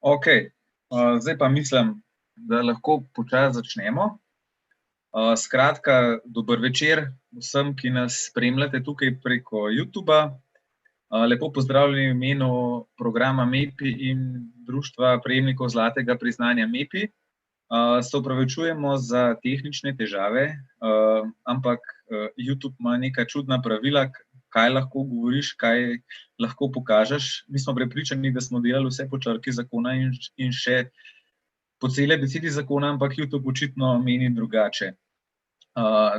Okej, zdaj pa mislim, da lahko počasi začnemo. Skratka, dober večer vsem, ki nas spremljate tukaj preko Youtuba. Lepo pozdravljeni v imenu programa MEPI in Društva prejemnikov zlatega priznanja MEPI. Se opravičujemo za tehnične težave, ampak Youtube ima neka čudna pravila, kaj lahko govoriš, kaj lahko pokažeš. Mi smo prepričani, da smo delali vse po črki zakona in še po cele besedi zakona, ampak Youtube očitno meni drugače.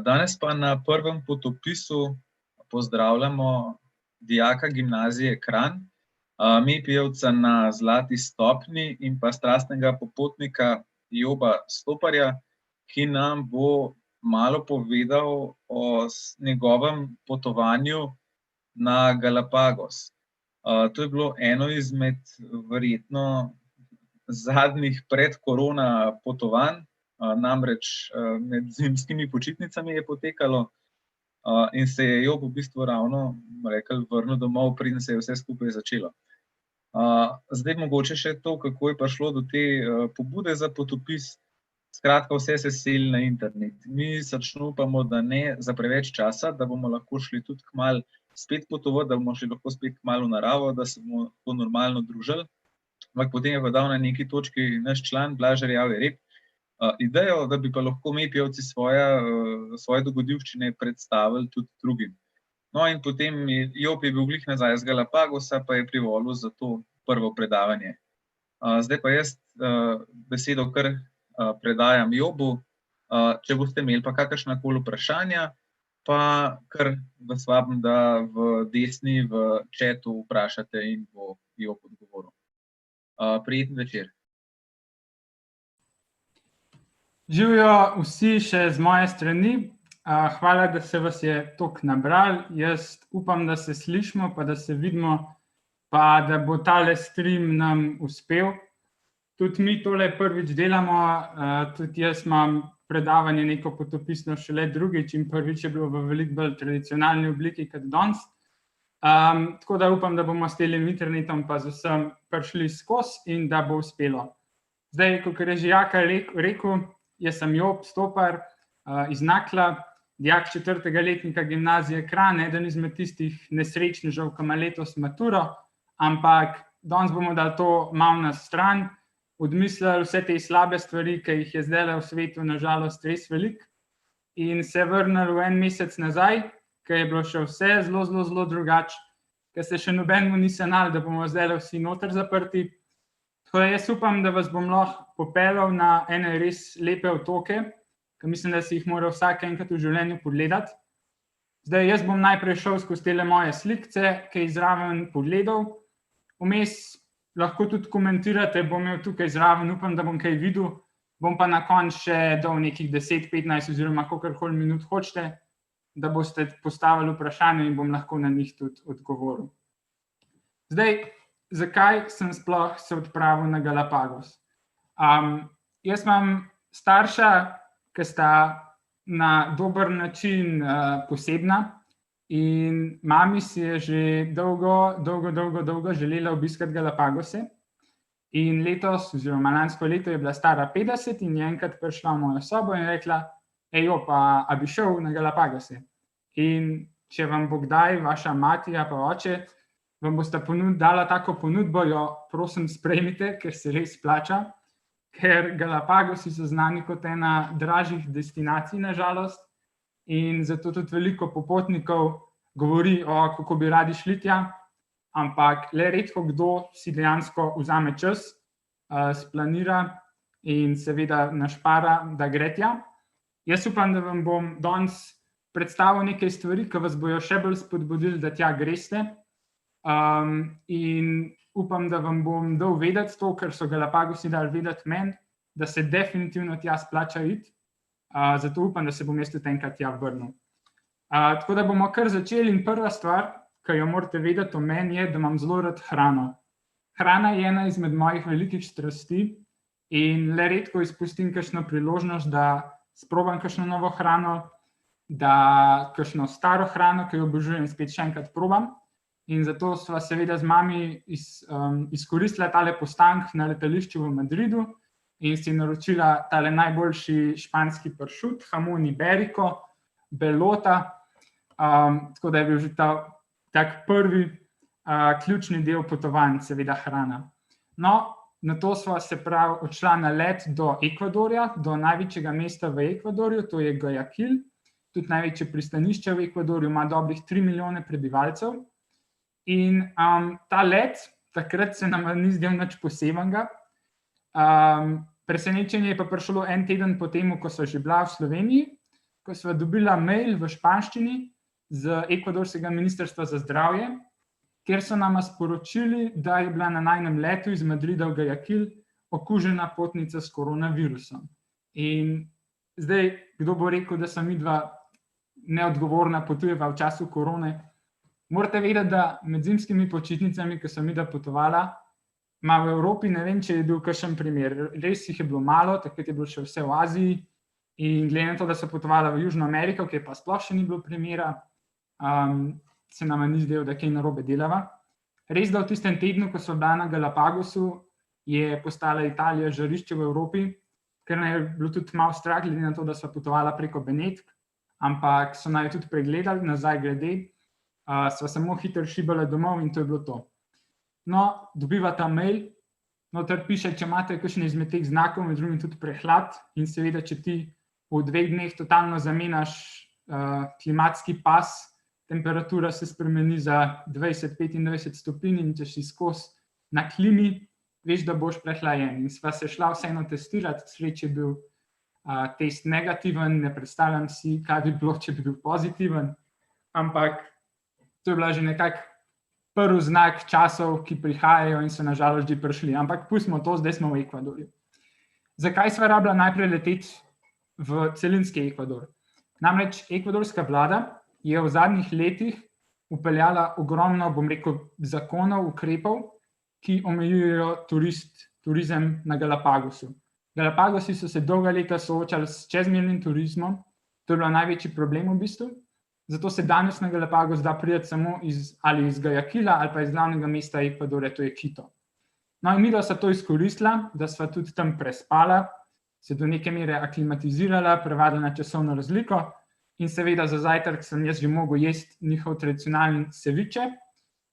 Danes pa na prvem potopisu pozdravljamo dijaka gimnazije Kranj, MEPI-jevca na zlati stopnji in pa strastnega popotnika Joba Stoparja, ki nam bo malo povedal o njegovem potovanju na Galapagos. To je bilo eno izmed verjetno zadnjih pred-korona potovanj, namreč med zimskimi počitnicami je potekalo in se je Job v bistvu ravno vrnil domov, preden se je vse skupaj začelo. Zdaj mogoče še to, kako je prišlo do te pobude za potopis. Skratka, vse se seli na internet. Mi srčno upamo, da ne za preveč časa, da bomo lahko šli tudi kmalu spet potovati, da bomo šli lahko spet kmalu v naravo, da se bomo lahko normalno družili. Ampak potem je pa dal na neki točki naš član Blaž Erjavec-Rep idejo, da bi pa lahko MEPI-jevci svoje dogodivščine predstavili tudi drugim. No, in potem Job je bil glih nazaj z Galapagosa, pa je privolil za to prvo predavanje. Zdaj pa jaz besedo kar predajam Jobu. Če boste imeli pa kakršnakoli vprašanja, pa kar vas vabim, da v desni v chatu vprašate in bo Job odgovoril. Prijeten večer. Živjo vsi še z moje strani. Hvala, da se vas je toliko nabrali. Jaz upam, da se slišimo, pa da se vidimo, pa da bo tale stream nam uspel. Tudi mi tole prvič delamo, tudi jaz imam predavanje neko potopisno šele drugič in prvič je bilo v veliko bolj tradicionalni obliki kot danes. Tako da upam, da bomo s tem internetom pa z vsem prišli skozi in da bo uspelo. Zdaj, kakor je že Jaka rekel, jaz sem Job Stopar iz Nakla, dijak 4. letnika gimnazije Kranj, eden izmed tistih nesrečnežev, ki ima letos maturo, ampak danes bomo dali to malo na stran, odmislili vse te slabe stvari, ki jih je zdajle v svetu na žalost res veliko, in se vrnili v en mesec nazaj, ki je bilo še vse zelo, zelo, zelo drugače, ki se še nobenemu ni sanjalo, da bomo zdajle vsi noter zaprti. Tako da jaz upam, da vas bom lahko popeljal na ene res lepe otoke, ki mislim, da si jih mora vsak enkrat v življenju pogledati. Zdaj, jaz bom najprej šel skozi tele moje slikce, ki jih zraven pogledal. Vmes lahko tudi komentirate, bom imel tukaj zraven, upam, da bom kaj videl, bom pa na koncu še dal nekih 10, 15 oziroma kakorkoli minut hočete, da boste postavili vprašanje in bom lahko na njih tudi odgovoril. Zdaj, zakaj sem sploh se odpravil na Galapagos? Jaz imam starša, ki sta na dober način posebna in mami si je že dolgo želela obiskati Galapagose in letos oziroma lansko leto je bila stara 50 in je enkrat prišla v mojo sobo in rekla: Job, a bi šel na Galapagose? In če vam bo kdaj vaša mati ali pa oče vam bosta dala tako ponudbo, jo prosim sprejmite, ker se res splača, ker Galapagosi so znani kot ena dražjih destinacij na žalost in zato tudi veliko popotnikov govori kako bi radi šli tja, ampak le redko kdo si dejansko vzame čas, splanira in seveda našpara, da gre tja. Jaz upam, da vam bom danes predstavil nekaj stvari, ki vas bojo še bolj spodbudili, da tja greste. In upam, da vam bom dal vedeti to, ker so Galapagosi dali vedeti meni, da se definitivno tja splača iti. Zato upam, da se bom jaz tudi enkrat tja vrnil. Tako da bomo kar začeli in prva stvar, ki jo morate vedeti o meni, je, da imam zelo rad hrano. Hrana je ena izmed mojih velikih strasti in le redko izpustim kakšno priložnost, da sprobam kakšno novo hrano, da kakšno staro hrano, ki jo obožujem, spet še enkrat probam. In zato sva seveda z mami izkoristila tale postanek na letališču v Madridu in si naročila tale najboljši španski pršut, jamon iberico, belota, tako da je bil že tak prvi ključni del potovanj, seveda hrana. No, nato sva se prav odšla na let do Ekvadorja, do največjega mesta v Ekvadorju, to je Guayaquil, tudi največje pristanišče v Ekvadorju, ima dobrih 3 milijone prebivalcev. In ta let, takrat se nam ni zdel nič posebenega. Presenečenje je pa prišlo en teden po tem, ko sva že bila v Sloveniji, ko sva dobila mail v španščini z ekvadorskega ministrstva za zdravje, kjer so nama sporočili, da je bila na najnem letu iz Madrida v Guayaquil okužena potnica s koronavirusom. In zdaj, kdo bo rekel, da sem midva neodgovorna potujeva v času korone? Morate vedeti, da med zimskimi počitnicami, ko sem midva potovala, ima v Evropi, ne vem, če je bil kakšen primer, res jih je bilo malo, takrat je bilo še vse v Aziji, in glede na to, da so potovala v Južno Ameriko, kjer pa sploh še ni bilo primera, se nama ni zdelo, da kaj narobe delava. Res, da v tistem tednu, ko so bila na Galapagosu, je postala Italija žarišče v Evropi, ker nam je bilo tudi malo strah, glede na to, da sva potovala preko Benetk, ampak so naj tudi pregledali nazaj glede, sva samo hitro šibala domov in to je bilo to. No, dobiva ta mail, noter piše, če imate kakšne izmed teh znakov, med drugim tudi prehlad, in seveda, če ti v 2 dneh totalno zamenjaš klimatski pas, temperatura se spremeni za 20-25 stopinj in če si skozi na klimi, veš, da boš prehlajen. In sva se šla vseeno testirati, sreč je bil test negativen, ne predstavljam si, kaj bi bilo, če bi bil pozitiven, ampak to je bila že nekako prvi znak časov, ki prihajajo in so nažalost že prišli. Ampak pustimo to, zdaj smo v Ekvadorju. Zakaj sva rabila najprej leteti v celinski Ekvador? Namreč ekvadorska vlada je v zadnjih letih vpeljala ogromno, bom rekel, zakonov, ukrepov, ki omejujejo turizem na Galapagosu. Galapagosi so se dolga leta soočali s čezmernim turizmom, to je bil največji problem v bistvu, zato se danes na Galapagos da priti samo ali iz Guayaquila ali pa iz glavnega mesta Ekvadorja, to je Quito. No in midva sva to izkoristila, da sva tudi tam prespala, se do neke mere aklimatizirala, prevadila na časovno razliko in seveda za zajtrk sem jaz že mogel jesti njihov tradicionalni ceviče.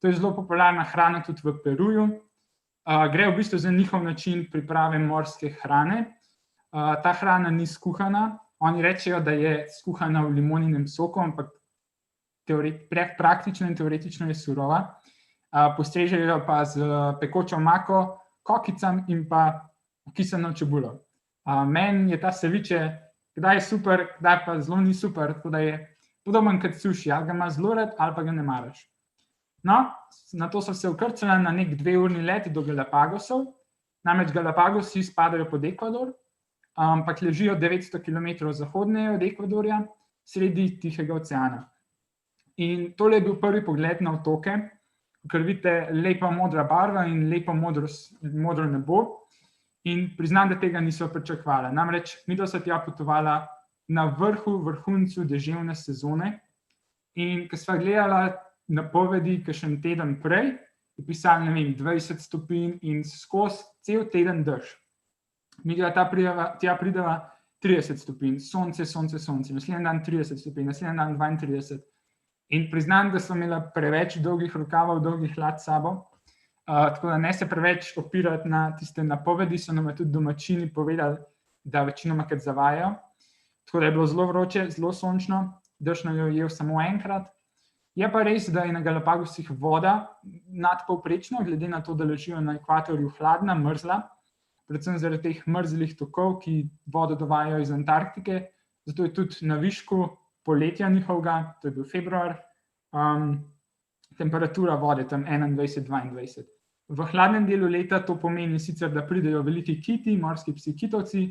To je zelo popularna hrana tudi v Peruju. Gre v bistvu za njihov način priprave morske hrane. Ta hrana ni skuhana, oni rečejo, da je skuhana v limoninem soku, ampak praktično in teoretično je surova. Postrežejo pa z pekočo omako, kokicam in pa okisano čebulo. Meni je ta ceviče kdaj super, kdaj pa zelo ni super, tako da je podoben kot suši, ali ga ima zelo rad, ali pa ga ne maraš. No, na to so se vkrcala na nek 2-urni let do Galapagosov, namreč Galapagosi spadajo pod Ekvador, ampak ležijo 900 km zahodneje od Ekvadorja, sredi Tihega oceana. In tole je bil prvi pogled na otoke, ker vidite lepa modra barva in lepo modro nebo, in priznam, da tega nisva pričakovala. Namreč midva sva tja potovala na vrhuncu deževne sezone in ko sva gledala napovedi kakšen teden prej, je pisalo, ne vem, 20 stopinj in skozi cel teden dež. Midva tja prideva 30 stopinj, sonce, naslednji dan 30 stopinj, naslednji dan 32. In priznam, da sva imela preveč dolgih rokavov, dolgih hlad s sabo, tako da ne se preveč opirati na tiste napovedi, so nam tudi domačini povedali, da večinoma kad zavajajo. Tako da je bilo zelo vroče, zelo sončno, dež nam je ujel samo enkrat. Je pa res, da je na Galapagosih voda nadpovprečna, glede na to, da ležijo na ekvatorju hladna, mrzla, predvsem zaradi teh mrzlih tokov, ki vodo dovajajo iz Antarktike, zato je tudi na višku poletja njihovega, to je bil februar, temperatura vode tam 21-22. V hladnem delu leta to pomeni sicer, da pridejo veliki kiti, morski psi kitovci,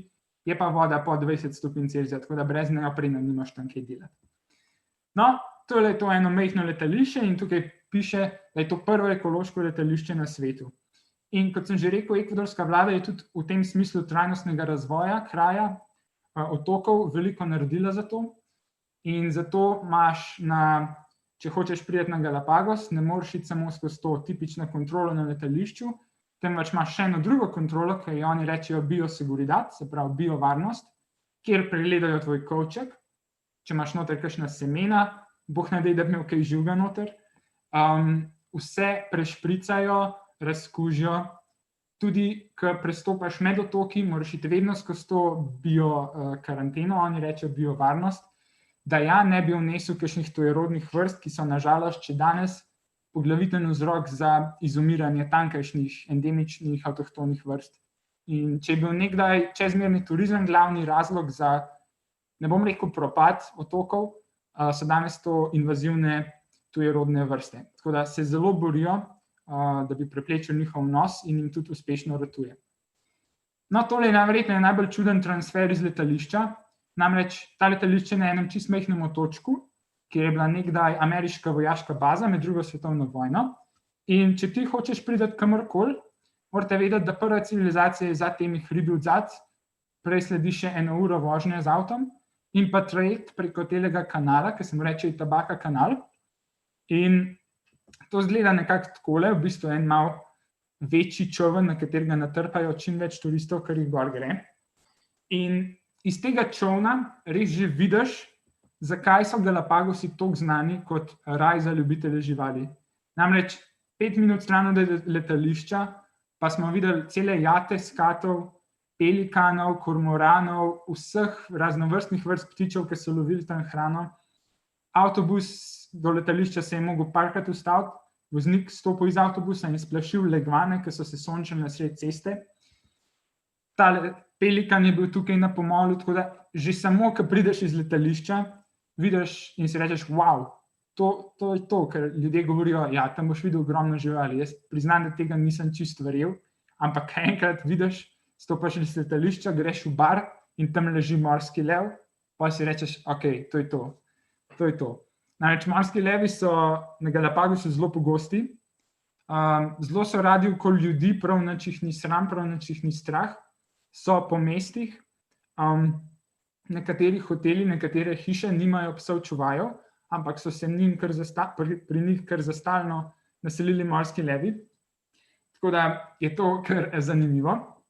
je pa voda po 20 stopinj Celzija, tako da brez neoprene nimaš tam kaj delati. No, tole je to eno majhno letališče in tukaj piše, da je to prvo ekološko letališče na svetu. In kot sem že rekel, ekvadorska vlada je tudi v tem smislu trajnostnega razvoja kraja, otokov veliko naredila za to. In zato imaš na če hočeš priti na Galapagos, ne moreš iti samo skozi to tipično kontrolo na letališču, temveč imaš še eno drugo kontrolo, ki jo oni rečejo bioseguridad, se pravi biovarnost, kjer pregledajo tvoj kovček, če imaš noter kakšna semena, boh ne dej, da bi imel kaj živega noter, vse prešpricajo, razkužijo, tudi, ko prestopaš med otoki, moraš iti vedno skozi to biokaranteno, oni rečejo biovarnost, da ja ne bi vnesel kakšnih tujerodnih vrst, ki so nažalost še danes poglaviten vzrok za izumiranje tamkajšnjih endemičnih avtohtonih vrst. In če je bil nekdaj čezmerni turizem glavni razlog za, ne bom rekel propad otokov, so danes to invazivne tujerodne vrste. Tako da se zelo borijo, da bi preprečili njihov vnos in jim tudi uspešno ratuje. No, tole je najverjetneje najbolj čuden transfer iz letališča, namreč ta letališče na enem čist majhnem otočku, kjer je bila nekdaj ameriška vojaška baza med drugo svetovno vojno. In če ti hočeš priti kamorkoli, morate vedeti, da prva civilizacija je za temi hribi odzad, prej sledi še 1 uro vožnje z avtom in pa trajekt preko telega kanala, ki se mu reče Tabaka kanal. In to izgleda nekako takole, v bistvu en malo večji čoln, na katerega natrpajo čim več turistov, kar jih gor gre. In iz tega čolna res že vidiš, zakaj so Galapagosi toliko znani kot raj za ljubitelje živali. Namreč 5 minut stran od letališča pa smo videli cele jate skatov, pelikanov, kormoranov, vseh raznovrstnih vrst ptičev, ki so lovili tam hrano. Avtobus do letališča se je mogel parkrat ustaviti, voznik stopil iz avtobusa in splašil legvane, ki so se sončili na sred ceste. Tale pelikan je bil tukaj na pomolu, tako da že samo, ko prideš iz letališča, vidiš in si rečeš, wow, to je to, ker ljudje govorijo, ja, tam boš videl ogromno živali. Jaz priznam, da tega nisem čisto verjel, ampak enkrat vidiš, stopaš iz letališča, greš v bar in tam leži morski lev, pa si rečeš, ok, to je to. To je to. Namreč morski levi so na Galapagosu zelo pogosti, zelo so radi okoli ljudi, prav nič jih ni sram, prav nič jih ni strah, so po mestih, nekateri hoteli, nekatere hiše nimajo psov čuvajev, ampak so se pri njih kar zastalno naselili morski levi. Tako da je to kar zanimivo.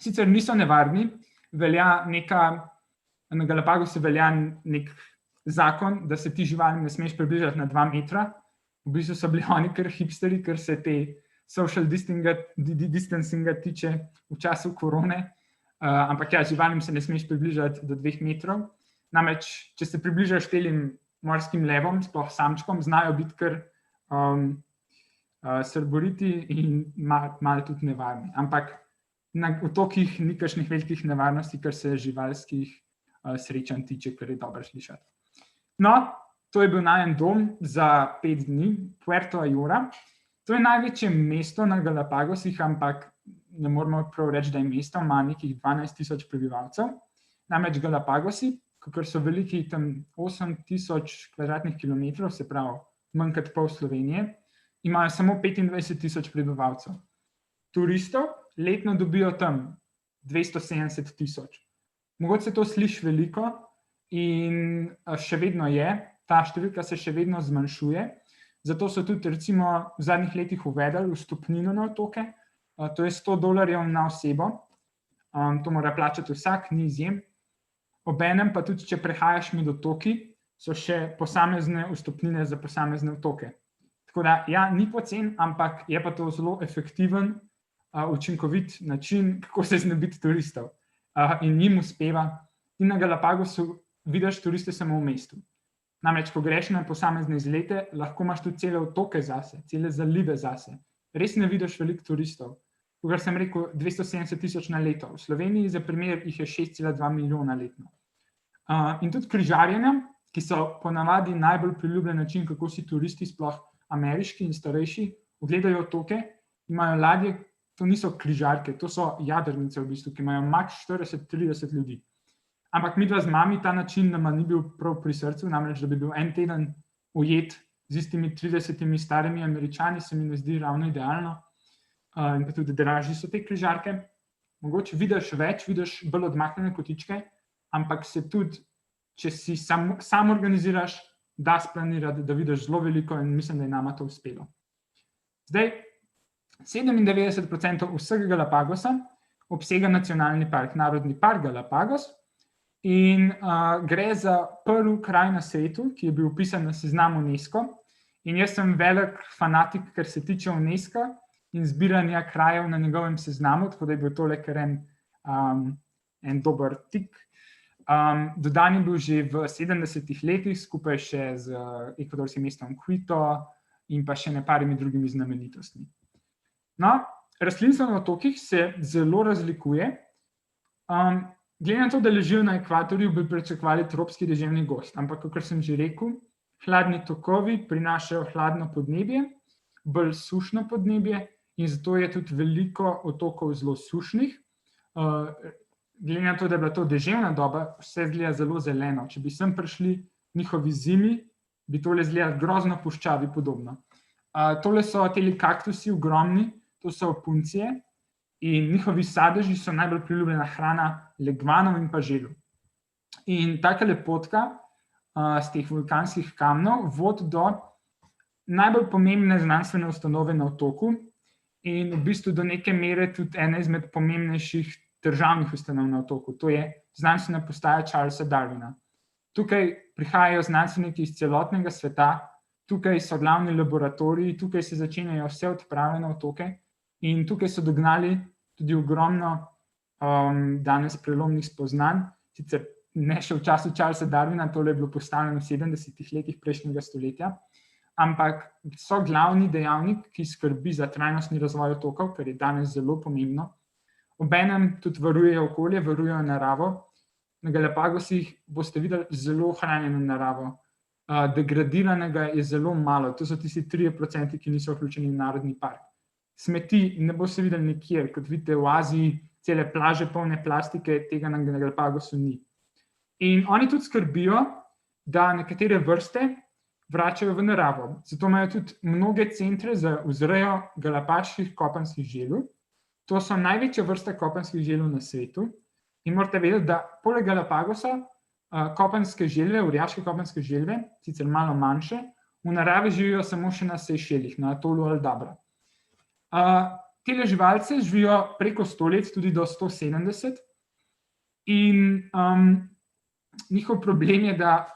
Sicer niso nevarni, na Galapagosu velja nek zakon, da se ti živali ne smeš približati na 2 metra. V bistvu so bili oni kar hipsteri, ker se te social distancinga tiče v času korone, ampak ja, živalim se ne smeš približati do 2 metrov. Namreč, če se približaš telim morskim levom, sploh samčkom, znajo biti kar srboriti in malo tudi nevarni. Ampak na otokih ni kakšnih velikih nevarnosti, kar se živalskih srečanj tiče, kar je dobro slišati. No, to je bil najen dom za 5 dni, Puerto Ayora. To je največje mesto na Galapagosih, ampak ne moramo prav reči, da je mesto, ima nekih 12,000 prebivalcev. Namreč Galapagosi, kakor so veliki tam 8,000 kvadratnih kilometrov, se pravi manj kot pol Slovenije, imajo samo 25,000 prebivalcev. Turistov letno dobijo tam 270,000. Mogoče se to sliši veliko in še vedno je, ta številka se še vedno zmanjšuje, zato so tudi recimo v zadnjih letih uvedli vstopnino na otoke, to je $100 na osebo, to mora plačati vsak, ni izjem. Obenem pa tudi, če prehajaš med otoki, so še posamezne vstopnine za posamezne otoke. Tako da, ja, ni pocen, ampak je pa to zelo efektiven, učinkovit način, kako se znebiti turistov. In njim uspeva. Ti na Galapagosu vidiš turiste samo v mestu. Namreč, ko greš na posamezne izlete, lahko imaš tudi cele otoke zase, cele zalive zase. Res ne vidiš veliko turistov. Kot sem rekel, 270,000 na leto. V Sloveniji za primer jih je 6,2 milijona letno. In tudi križarjenja, ki so ponavadi najbolj priljubljen način, kako si turisti, sploh ameriški in starejši, ogledajo otoke, imajo ladje, to niso križarke, to so jadrnice v bistvu, ki imajo max 40-30 ljudi. Ampak midva z mami ta način nama ni bil prav pri srcu, namreč, da bi bil en teden ujet z istimi 30 starimi Američani, se mi ne zdi ravno idealno. In pa tudi dražji so te križarke. Mogoče vidiš več, vidiš bolj odmaknjene kotičke, ampak se tudi, če si sam organiziraš, da splanirati, da vidiš zelo veliko in mislim, da je nama to uspelo. Zdaj, 97% vsega Galapagosa obsega nacionalni park, Narodni park Galapagos, in gre za prvi kraj na svetu, ki je bil vpisan na seznam UNESCO. In jaz sem velik fanatik, kar se tiče UNESCO in zbiranja krajev na njegovem seznamu, tako da je bil tole kar en dober tik. Dodan je bil že v 70 letih, skupaj še z ekvadorskim mestom Quito in pa še neparimi drugimi znamenitostmi. No, rastlinstvo na otokih se zelo razlikuje. Glede na to, da ležijo na ekvatorju, bi pričakovali tropski deževni gozd, ampak, kot sem že rekel, hladni tokovi prinašajo hladno podnebje, bolj sušno podnebje in zato je tudi veliko otokov zelo sušnih. Glede na to, da je bila to deževna doba, vse izgleda zelo zeleno. Če bi sem prišli njihovi zimi, bi tole izgledalo grozno puščavi podobno. Tole so teli kaktusi ogromni, to so opuncije in njihovi sadeži so najbolj priljubljena hrana legvanov in pa želv. In taka lepotka z teh vulkanskih kamnov vodi do najbolj pomembne znanstvene ustanove na otoku in v bistvu do neke mere tudi ene izmed pomembnejših državnih ustanov na otoku. To je znanstvena postaja Charlesa Darwina. Tukaj prihajajo znanstveniki iz celotnega sveta, tukaj so glavni laboratoriji, tukaj se začenjajo vse odprave na otoke in tukaj so dognali tudi ogromno danes prelomnih spoznanj, sicer ne še v času Charlesa Darwina, tole je bilo postavljeno v 70 letih prejšnjega stoletja, ampak so glavni dejavnik, ki skrbi za trajnostni razvoj otokov, kar je danes zelo pomembno. Obenem tudi varujejo okolje, varujejo naravo. Na Galapagosih boste videli zelo ohranjeno naravo. Degradiranega je zelo malo, to so tisti 3%, ki niso vključeni v narodni park. Smeti ne boste videli nikjer, kot vidite v Aziji, cele plaže polne plastike, tega na Galapagosu ni. In oni tudi skrbijo, da nekatere vrste vračajo v naravo. Zato imajo tudi mnoge centre za vzrejo galapaških kopenskih želv. To so največja vrsta kopenskih želv na svetu. In morate vedeti, da poleg Galapagosa kopenske želve, orjaške kopenske želve, sicer malo manjše, v naravi živijo samo še na Sejšelih, na atolu Aldabra. Tele živalce živijo preko 100 let, tudi do 170, in njihov problem je, da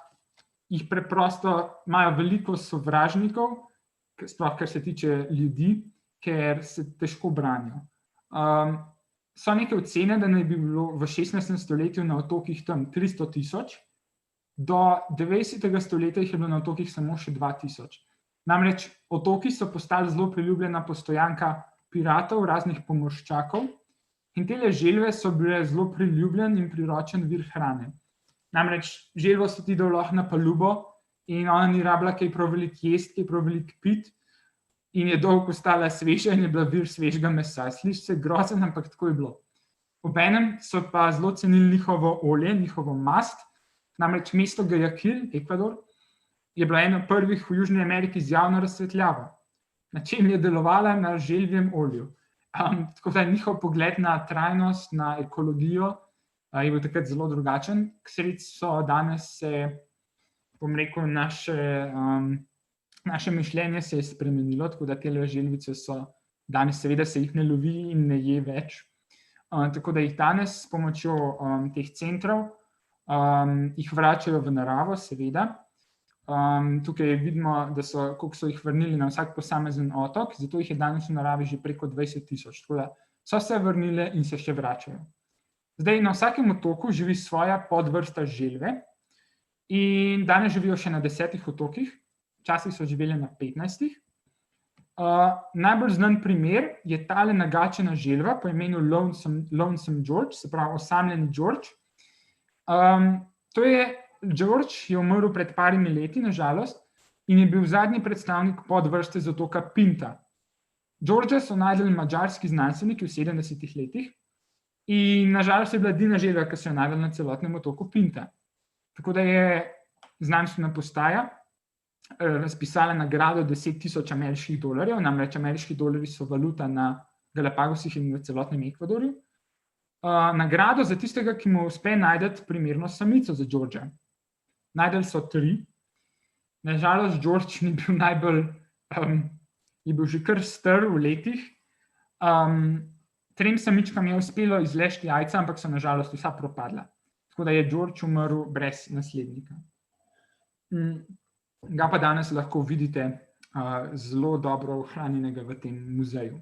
jih preprosto imajo veliko sovražnikov, sploh kar se tiče ljudi, ker se težko branijo. So neke ocene, da naj bi bilo v 16. stoletju na otokih tam 300 000, do 20. stoletja jih je bilo na otokih samo še 2000. Namreč otoki so postali zelo priljubljena postojanka piratov, raznih pomorščakov, in tele želve so bile zelo priljubljen in priročen vir hrane. Namreč želvo so ti dal lahko na palubo in ona ni rabila kaj prav veliko jesti, kaj prav veliko piti, in je dolgo ostala sveža in je bila vir svežega mesa. Sliši se grozen, ampak tako je bilo. Obenem so pa zelo cenili njihovo olje, njihovo mast, namreč mesto Guayaquil, Ekvador, je bila ena prvih v Južni Ameriki z javno razsvetljavo, na čem je delovala na želvjem olju. Tako da njihov pogled na trajnost, na ekologijo je bil takrat zelo drugačen. K sreči so danes se, bom rekel, naše mišljenje se je spremenilo, tako da tele želvice so danes, seveda se jih ne lovi in ne je več. Tako da jih danes s pomočjo teh centrov jih vračajo v naravo, seveda. Tukaj vidimo, da koliko so jih vrnili na vsak posamezen otok, zato jih je danes v naravi že preko 20 000. Tako da so se vrnile in se še vračajo. Zdaj, na vsakem otoku živi svoja podvrsta želve in danes živijo še na 10 otokih, včasih so živeli na 15. Najbolj znan primer je tale nagačena želva po imenu Lonesome George, se pravi osamljeni George. George je umrl pred parimi leti, nažalost, in je bil zadnji predstavnik podvrste z otoka Pinta. Georgea so našli madžarski znanstveniki v 70 letih in nažalost je bila edina želva, ki so jo našli na celotnem otoku Pinta. Tako da je znanstvena postaja razpisala nagrado $10,000 ameriških dolarjev, namreč ameriški dolarji so valuta na Galapagosih in v celotnem Ekvadorju. Nagrado za tistega, ki mu uspe najti primerno samico za Georgea. Najdeli so 3 Nažalost, George ni bil najbolj, je bil že kar star v letih. Trem samičkam je uspelo izleči jajca, ampak so nažalost vsa propadla. Tako da je George umrl brez naslednika. Ga pa danes lahko vidite zelo dobro ohranjenega v tem muzeju.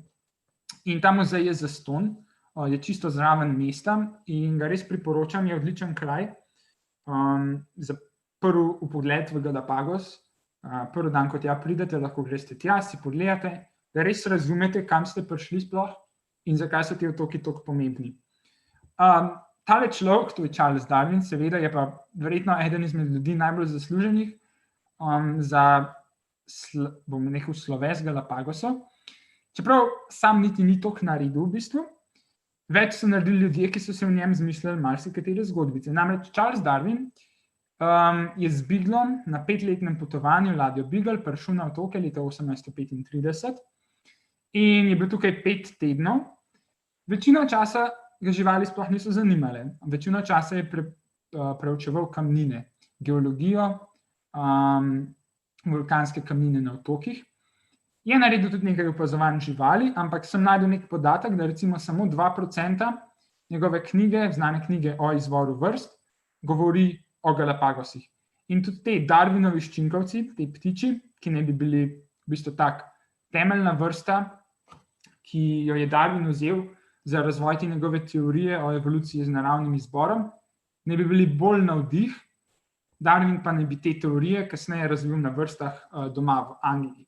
In ta muzej je zastonj, je čisto zraven mesta in ga res priporočam, je odličen kraj. Za prvi vpogled v Galapagos, prvi dan, ko tja pridete, lahko greste tja, si pogledate, da res razumete, kam ste prišli sploh in zakaj so ti otoki toliko pomembni. Tale človek, to je Charles Darwin, seveda je pa verjetno eden izmed ljudi najbolj zasluženih za, bom rekel, sloves Galapagosov. Čeprav sam niti ni toliko naredil v bistvu, več so naredili ljudje, ki so se v njem zmišljali marsikatere zgodbice. Namreč Charles Darwin je z Beaglom na 5-letnem potovanju, ladjo Beagle, prišel na otoke leta 1835 in je bil tukaj 5 tednov. Večino časa ga živali sploh niso zanimale. Večino časa je preučeval kamnine, geologijo, vulkanske kamnine na otokih. Je naredil tudi nekaj opazovanj živali, ampak sem našel nek podatek, da recimo samo 2% njegove knjige, znane knjige o izvoru vrst, govori o Galapagosih. In tudi te Darwinovi ščinkovci, te ptiči, ki naj bi bili v bistvu tak temeljna vrsta, ki jo je Darwin vzel za razvoj te njegove teorije o evoluciji z naravnim izborom, ne bi bili bolj navdih, Darwin pa ne bi te teorije kasneje razvil na vrstah doma v Angliji.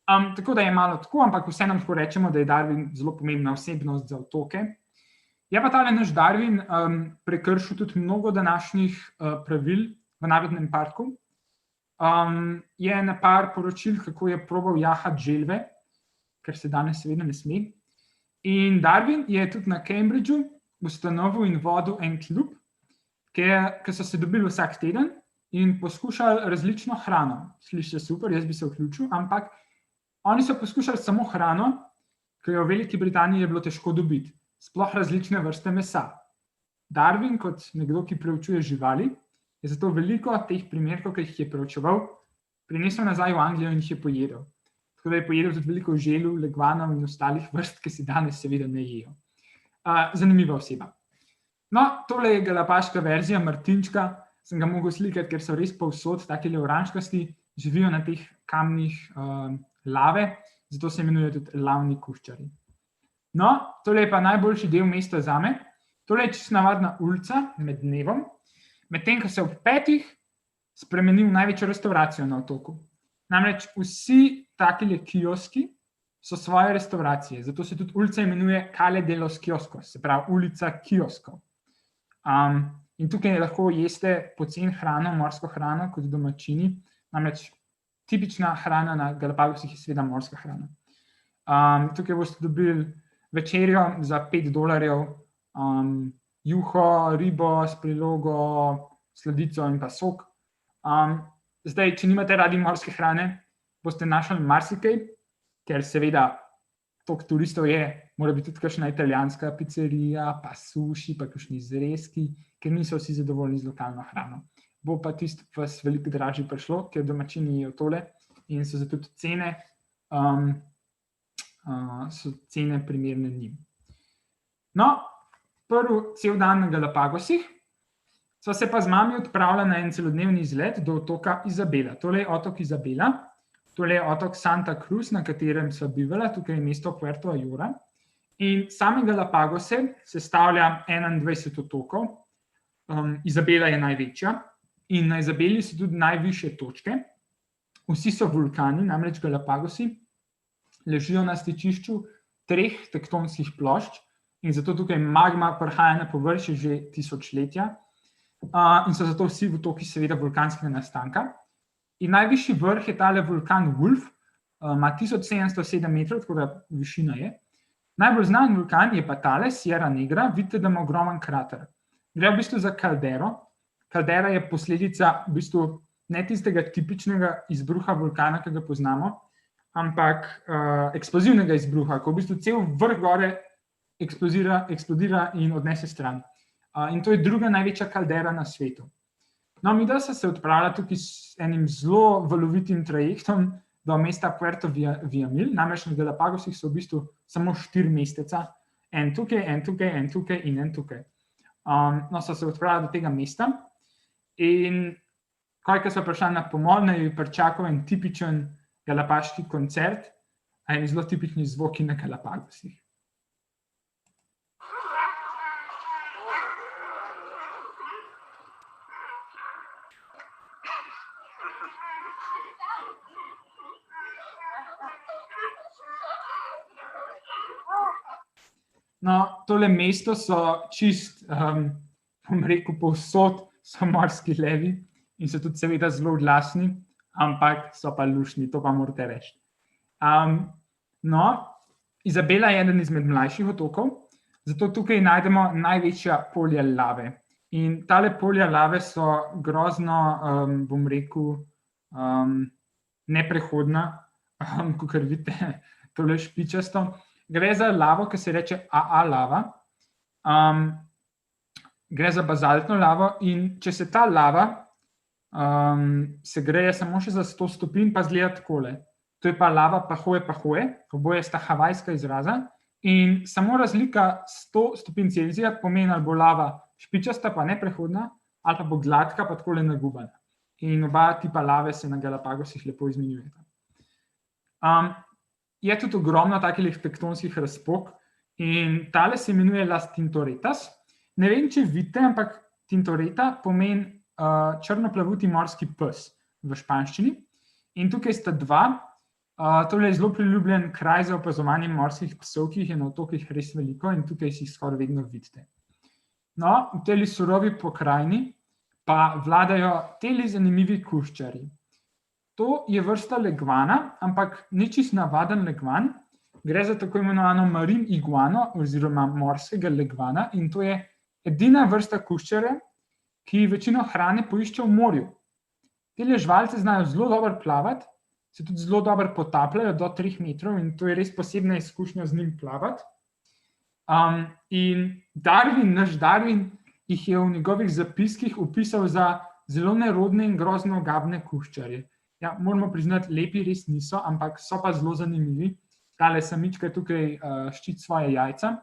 Tako da je malo tako, ampak vseeno lahko rečemo, da je Darwin zelo pomembna osebnost za otoke. Je pa tale naš Darwin prekršil tudi mnogo današnjih pravil v Narodnem parku. Je na par poročil, kako je probal jahati želve, ker se danes seveda ne sme. In Darwin je tudi na Cambridgeu ustanovil in vodil en klub, ki so se dobili vsak teden in poskušali različno hrano. Sliši se super, jaz bi se vključil, ampak oni so poskušali samo hrano, ki jo v Veliki Britaniji je bilo težko dobiti, sploh različne vrste mesa. Darwin, kot nekdo, ki preučuje živali, je zato veliko teh primerkov, ki jih je preučeval, prinesel nazaj v Anglijo in jih je pojedel. Tako da je pojedel tudi veliko želv, legvanov in ostalih vrst, ki se danes seveda ne jejo. Zanimiva oseba. No, tole je galapaška verzija Martinčka, sem ga mogel slikati, ker so res povsod, takele oranžkasti, živijo na teh kamnih lave, zato se imenuje tudi lavni kuščari. No, tole je pa najboljši del mesta zame. Tole je čisto navadna ulica med dnevom, medtem ko se ob 5 spremeni v največjo restauracijo na otoku. Namreč vsi takile kioski so svoje restauracije, zato se tudi ulica imenuje Calle de los Kioscos, se pravi ulica kioskov. In tukaj lahko jeste poceni hrano, morsko hrano kot domačini, namreč tipična hrana na Galapagosih je seveda morska hrana. Tukaj boste dobili večerjo za $5, juho, ribo s prilogo, sladico in pa sok. Zdaj, če nimate radi morske hrane, boste našli marsikaj, ker seveda toliko turistov je, mora biti tudi kakšna italijanska pizzerija, pa suši, pa kakšni zrezki, ker niso vsi zadovoljni z lokalno hrano. Bo pa tisto vas veliko dražje prišlo, ker domačini jejo tole in so zato tudi cene primerne njim. No, prvi cel dan na Galapagosih, sva se pa z mami odpravila na en celodnevni izlet do otoka Izabela. Tole je otok Izabela, tole je otok Santa Cruz, na katerem sva bivala, tukaj je mesto Puerto Ayora. In same Galapagose sestavlja 21 otokov, Izabela je največja in na Izabeli so tudi najvišje točke. Vsi so vulkani, namreč Galapagosi ležijo na stičišču 3 tektonskih plošč in zato tukaj magma prihaja na površje že tisočletja. In so zato vsi otoki seveda vulkanskega nastanka. In najvišji vrh je tale vulkan Wolf, ima 1707 metrov, tako da višina je. Najbolj znan vulkan je pa tale, Sierra Negra, vidite, da ima ogromen krater. Gre v bistvu za kaldero. Kaldera je posledica v bistvu ne tistega tipičnega izbruha vulkana, ki ga poznamo, ampak eksplozivnega izbruha, ko v bistvu cel vrh gore eksplodira in odnese stran. In to je druga največja kaldera na svetu. No, midva sta se odpravila tukaj s enim zelo valovitim trajektom do mesta Puerto Villamil, namreč na Galapagosih so v bistvu samo 4 mesteca, en tukaj, en tukaj, en tukaj in en tukaj. No, so se odpravila do tega mesta in ko smo prišla na pomol, je pričakal en tipičen galapaški koncert, en zelo tipični zvoki na Galapagosih. No, tole mesto so čist, bom rekel, povsod so morski levi in so tudi seveda zelo glasni, ampak so pa luštni, to pa morate reči. No, Izabela je eden izmed mlajših otokov, zato tukaj najdemo največja polja lave. In tale polja lave so grozno, bom rekel, neprehodna, kakor vidite, tole špičasto. Gre za lavo, ki se reče AA lava. Gre za bazaltno lavo in če se ta lava segreje samo še za 100 stopinj, pa zgleda takole. To je pa lava Pahoe, oboje sta havajska izraza in samo razlika 100 stopinj Celzija pomeni, ali bo lava špičasta pa neprehodna, ali pa bo gladka pa takole nagubana. In oba tipa lave se na Galapagosih lepo izmenjujeta. Je tudi ogromno takih tektonskih razpok in tale se imenuje Las Tintoretas. Ne vem, če vidite, ampak Tintoreta pomeni črnoplavuti morski pes v španščini. In tukaj sta dva. Tole je zelo priljubljen kraj za opazovanje morskih psov, ki jih je na otokih res veliko in tukaj si jih skoraj vedno vidite. No, v tej surovi pokrajini pa vladajo teli zanimivi kuščarji. To je vrsta legvana, ampak ni čisto navaden legvan. Gre za tako imenovano marin iguano oziroma morskega legvana in to je edina vrsta kuščarja, ki večino hrane poišče v morju. Tele žvalce znajo zelo dobro plavati, se tudi zelo dobro potapljajo do 3 metrov in to je res posebna izkušnja z njim plavati. In naš Darwin jih je v njegovih zapiskih opisal za zelo nerodne in grozno ogabne kuščarje. Ja, moramo priznati, lepi res niso, ampak so pa zelo zanimivi. Tale samička tukaj ščiti svoje jajca.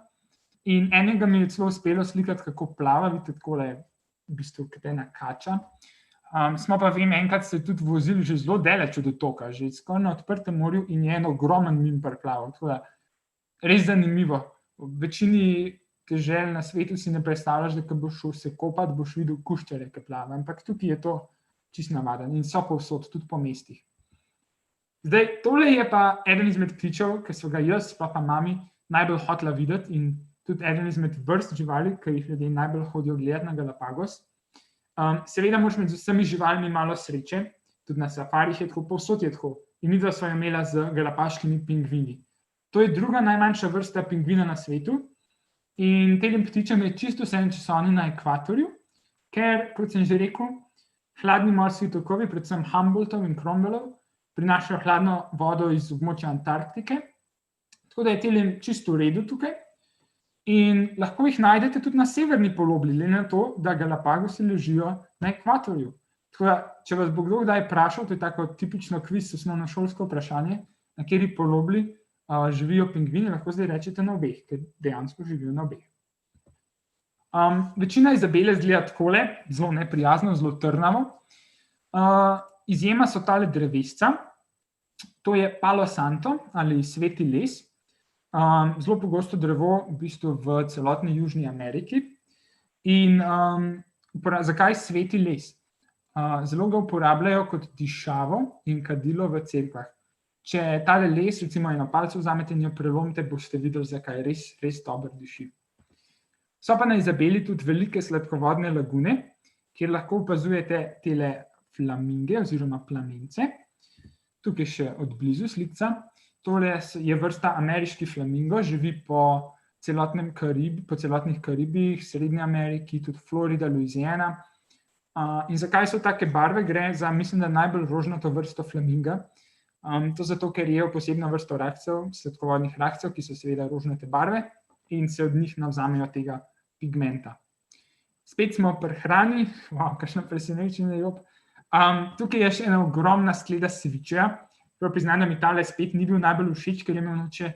In enega mi je celo uspelo slikati, kako plava, vidite, takole je v bistvu kot ena kača. Smo pa enkrat se tudi vozili že zelo daleč od otoka, že skoraj na odprtem morju in je en ogromen mimo preplaval. Tako da, res zanimivo. V večini dežel na svetu si ne predstavljaš, da ko boš šel se kopati, boš videl kuščarje, ki plava. Ampak tukaj je to čisto navaden in so povsod, tudi po mestih. Zdaj, tole je pa eden izmed ptičev, ki so ga jaz, pa mami, najbolj hotela videti in tudi eden izmed vrst živali, ki jih ljudje najbolj hodijo gledati na Galapagos. Seveda moraš imeti z vsemi živalmi malo sreče, tudi na safarih je tako, povsod je tako. In midva sva jo imela z galapaškimi pingvini. To je druga najmanjša vrsta pingvina na svetu in tem ptičem je čisto vseeno, če so oni na ekvatorju, ker, kot sem že rekel, hladni morski tokovi, predvsem Humboldtov in Cromwellov, prinašajo hladno vodo iz območja Antarktike, tako da je telem čisto v redu tukaj. In lahko jih najdete tudi na severni polobli, glede na to, da Galapagosi ležijo na ekvatorju. Tako da, če vas bo kdo kdaj vprašal, to je tako tipično kviz, osnovnošolsko vprašanje, na kateri polobli živijo pingvini, lahko zdaj rečete na obeh, ker dejansko živijo na obeh. Večina Izabele zgleda takole, zelo neprijazno, zelo trnavo. Izjema so tale drevesca, to je Palo Santo ali sveti les, zelo pogosto drevo v bistvu v celotni Južni Ameriki. In zakaj sveti les? Zelo ga uporabljajo kot dišavo in kadilo v cerkvah. Če tale les, recimo eno palco vzamete in jo prelomite, boste videli, zakaj res dobro diši. So pa na Izabeli tudi velike sladkovodne lagune, kjer lahko opazujete tele flaminge oziroma plamence. Tukaj še od blizu slikca. Tole je vrsta ameriški flamingo, živi po celotnih Karibih, Srednji Ameriki, tudi Florida, Louisiana. In zakaj so take barve? Gre za, mislim, da najbolj rožnato vrsto flaminga. To zato, ker je posebno vrsto rakcev, sladkovodnih rakcev, ki so seveda rožnate barve in se od njih navzamejo tega pigmenta. spet smo pri hrani, kakšno presenečenje, Job. Tukaj je še ena ogromna skleda cevičeja. Priznam, da mi tale spet ni bil najbolj všeč, ker je imel noče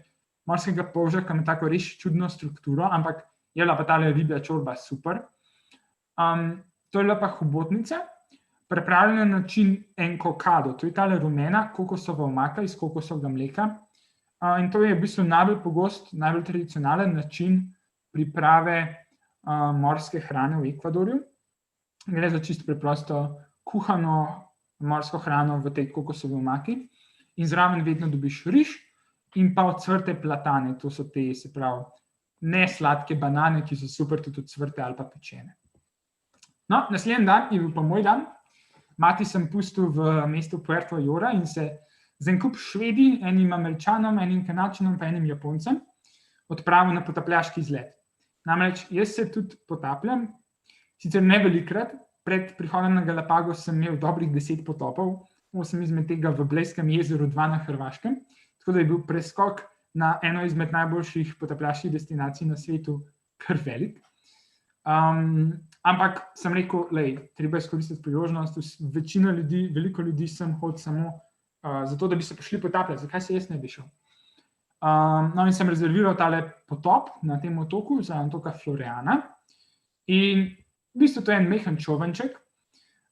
morskega polža, ki ima tako res čudno strukturo, ampak je bila pa tale ribja čorba super. To je bila pa hobotnica, pripravljena na način enkokado. To je tale rumena kokosova omaka iz kokosovega mleka. In to je v bistvu najbolj pogost, najbolj tradicionalen način priprave morske hrane v Ekvadorju. Gre za čisto preprosto kuhano morsko hrano v tej kokosovi omaki in zraven vedno dobiš riž in pa ocvrte platane. To so te, se pravi, ne sladke banane, ki so super tudi ocvrte ali pa pečene. No, naslednji dan je bil pa moj dan. Mati sem pustil v mestu Puerto Jora in se z en kup Švedi, enim Američanom, enim Kanadčanom pa enim Japoncem odpravil na potapljaški izlet. Namreč jaz se tudi potapljam, sicer ne velikrat, pred prihodom na Galapagos sem imel dobrih 10 potopov, 8 izmed tega v Blejskem jezeru, 2 na Hrvaškem, tako da je bil preskok na eno izmed najboljših potapljaških destinacij na svetu kar velik. Ampak sem rekel, treba izkoristiti priložnost, veliko ljudi sem hodil samo zato, da bi se prišli potapljati, zakaj se jaz ne bi šel. No in sem rezerviral tale potop na tem otoku, za otoka Floreana in v bistvu to je en mehen čolnček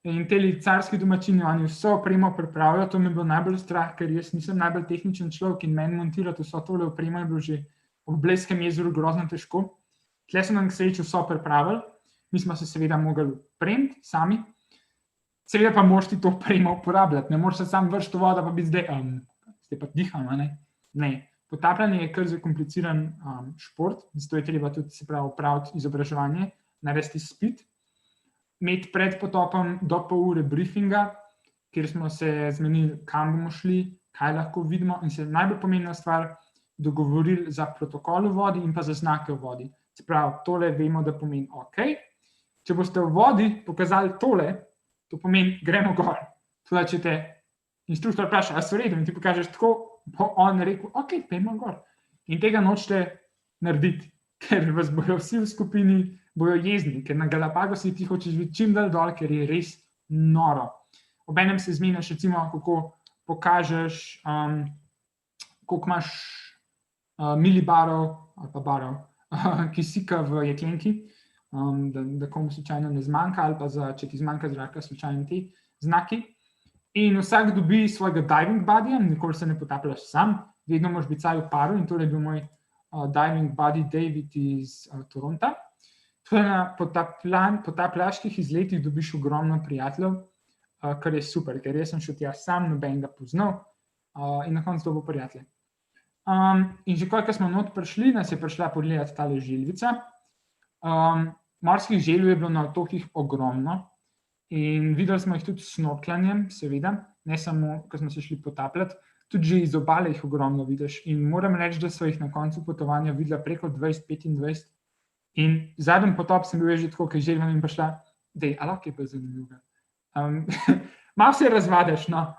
in teli carski domačini, oni vso opremo pripravijo, to mi je bilo najbolj strah, ker jaz nisem najbolj tehničen človek in meni montirati vso tole opremo je bilo že v Blejskem jezeru grozno težko. Tle so nam k sreči vso pripravili, mi smo se seveda mogli opremiti sami, seveda pa moraš ti to opremo uporabljati, ne moraš se sam vršiti v vodo, pa biti zdaj, zdaj pa diham, ne. Potapljanje je kar zakompliciran šport, zato je treba tudi, se pravi, opraviti izobraževanje, narediti izpit, imeti pred potopom do pol ure briefinga, kjer smo se zmenili, kam bomo šli, kaj lahko vidimo in se najbolj pomembna stvar dogovorili za protokol v vodi in pa za znake v vodi. Se pravi, tole vemo, da pomeni ok. Če boste v vodi pokazali tole, to pomeni gremo gor. Tudi, če te inštruktor vpraša, a so v redu in ti pokažeš tako, bo on rekel, ok, pejmo gor. In tega nočete narediti, ker vas bojo vsi v skupini bojo jezni, ker na Galapagosih ti hočeš biti čim dalj dol, ker je res noro. Obenem se zmeniš, recimo, kako pokažeš, koliko imaš milibarov ali pa barov kisika v jeklenki, da komu slučajno ne zmanjka ali pa če ti zmanjka zraka, slučajno ti znaki. In vsak dobi svojega diving buddyja, nikoli se ne potapljaš sam, vedno moraš biti vsaj v paru in tole je bil moj diving buddy David iz Toronta. Tudi na potapljaških izletih dobiš ogromno prijateljev, kar je super, ker jaz sem šel tja sam, noben ga poznal in na koncu dobil prijatelje. In že koliko smo not prišli, nas je prišla pogledati tale želvica. Morskih želv je bilo na otokih ogromno in videli smo jih tudi s snorklanjem, seveda, ne samo, ko smo se šli potapljati, tudi že iz obale jih ogromno vidiš in moram reči, da so jih na koncu potovanja videla preko 20-25 in zadnji potop sem bil že tako, ker želva mi prišla, dej, a lahko je pa zanimivo. Malo se razvadeš, no,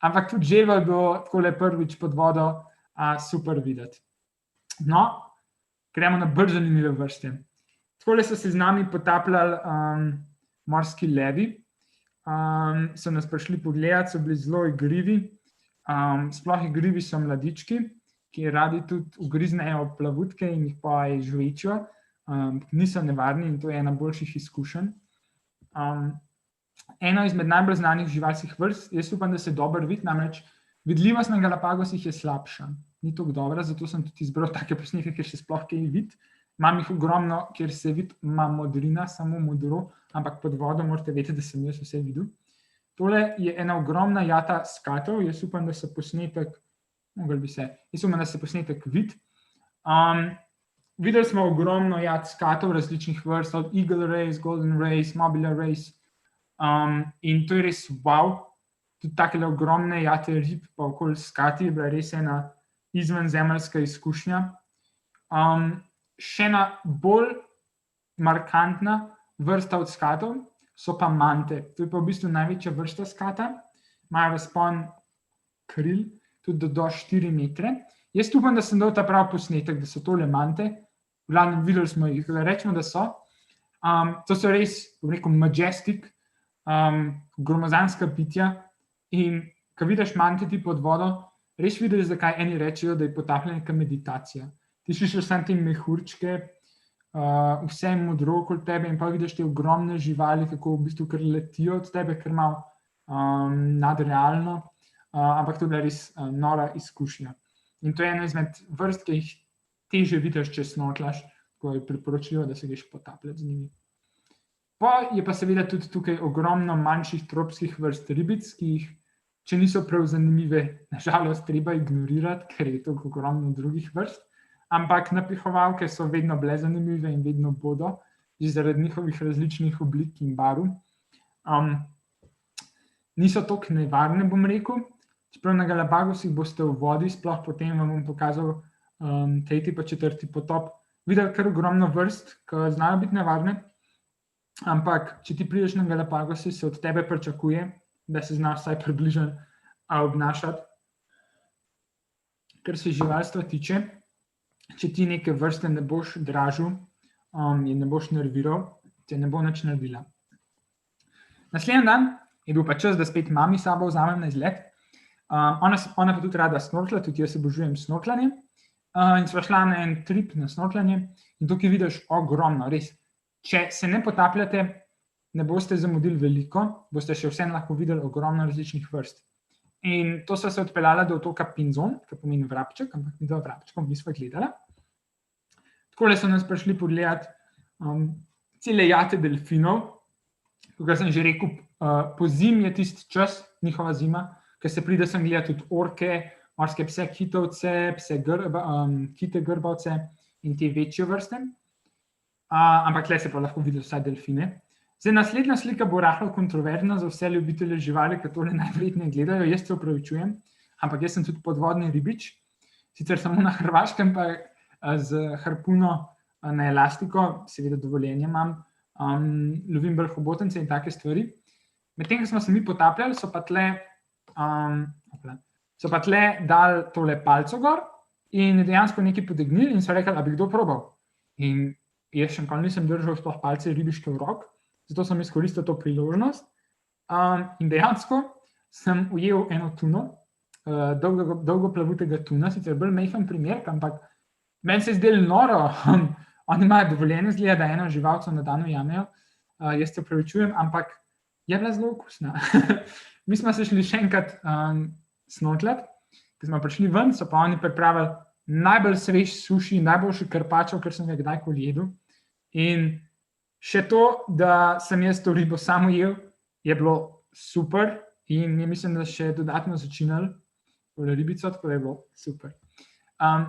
ampak tudi želva je bilo takole prvič pod vodo super videti. No, gremo na bolj zanimive vrste. Takole so se z nami potapljali morski levi, so nas prišli pogledati, so bili zelo igrivi, sploh igrivi so mladički, ki radi tudi ugriznejo plavutke in jih pa žvečijo, niso nevarni in to je ena boljših izkušenj. Eno izmed najbolj znanih živalskih vrst, jaz upam, da se dobro vidi, namreč vidljivost na Galapagosih je slabša, ni tako dobra, zato sem tudi izbral take posnetke, kjer se sploh kaj vidi. Imam jih ogromno, kjer se vidi, ima modrina, samo modro, ampak pod vodo morate vedeti, da sem jaz vse videl. Tole je ena ogromna jata skatov, jaz upam, da se posnetek vidi. Videli smo ogromno jat skatov različnih vrst, od Eagle Race, Golden Race, Mobile Race, in to je res wow, tudi takele ogromne jate rib, pa okoli skati, je bila res ena izvenzemeljska izkušnja. Še ena bolj markantna vrsta od skatov so pa mante. To je pa v bistvu največja vrsta skata, imajo razpon kril, tudi do 4 metre. Jaz upam, da sem dal ta prav posnetek, da so tole mante, v glavnem videli smo jih, rečemo, da so. To so res, bom rekel, majestic, gromozanska bitja in ko vidiš manjkati pod vodo, res vidiš, zakaj eni rečejo, da je potapljanje neka meditacija. Ti slišiš samo te mehurčke, vse je modro okoli tebe in pa vidiš te ogromne živali, kako v bistvu kar letijo od tebe, kar malo nadrealno, ampak to je bila res nora izkušnja. In to je ena izmed vrst, ki jih teže vidiš, če snorklaš, ko je priporočljivo, da se greš potapljati z njimi. Pa je pa seveda tudi tukaj ogromno manjših tropskih vrst ribic, ki jih, če niso prav zanimive, nažalost treba ignorirati, ker je to ogromno drugih vrst, ampak napihovalke so vedno bile zanimive in vedno bodo, že zaradi njihovih različnih oblik in barv. Niso toliko nevarne, bom rekel, čeprav na Galapagosih boste v vodi, sploh potem vam bom pokazal tretji pa četrti potop, videli kar ogromno vrst, ki znajo biti nevarne, ampak če ti prideš na Galapagosi, se od tebe pričakuje, da se zna vsaj približno obnašati. Kar se živalstva tiče, če ti neke vrste ne boš dražil in ne boš nerviral, te ne bo nič naredila. Naslednji dan je bil pa čas, da spet mami sabo vzamem na izlet. Ona pa tudi rada snorkla, tudi jaz se obožujem snorklanje. In sva šla na en trip na snorklanje in tukaj vidiš ogromno, res. Če se ne potapljate, ne boste zamudili veliko, boste še vseeno lahko videli ogromno različnih vrst. In to sva se odpeljala do otoka Pinzon, ki pomeni vrabček, ampak mi dva vrabčkov nisva gledala. Takole so nas prišli pogledati cele jate delfinov, kot sem že rekel, po zimi je tisti čas, njihova zima, ker se pride sem gledati tudi orke, morske pse kitovce, kite grbavce in te večje vrste. Ampak tle se pa lahko vidi vsaj delfine. Zdaj, naslednja slika bo rahlo kontroverzna za vse ljubitelje živali, ki tole najverjetneje gledajo, jaz se opravičujem, ampak jaz sem tudi podvodni ribič, sicer samo na Hrvaškem, pa z harpuno na elastiko, seveda dovoljenje imam, lovim brhobotence in take stvari. Medtem, ko smo se mi potapljali, so pa tle dali tole palco gor in dejansko nekaj potegnili in so rekli, a bi kdo probal. In jaz še nikoli nisem držal sploh palce ribiške v rok, zato sem izkoristil to priložnost. In dejansko sem ujel eno tuno, dolgoplavutega tuna, sicer bolj majhen primer, ampak meni se je zdelo noro, oni imajo dovoljenje, zgleda, da eno živalco na dan ujamejo, jaz se opravičujem, ampak je bila zelo okusna. Mi smo se šli še enkrat snorkljati, ko smo prišli ven, so pa oni pripravili najbolj svež suši, najboljši karpačo, kar sem ga kdajkoli jedel. In še to, da sem jaz to ribo sam ujel, je bilo super in je mislim, da še dodatno začinali tole ribico, tako da je bilo super.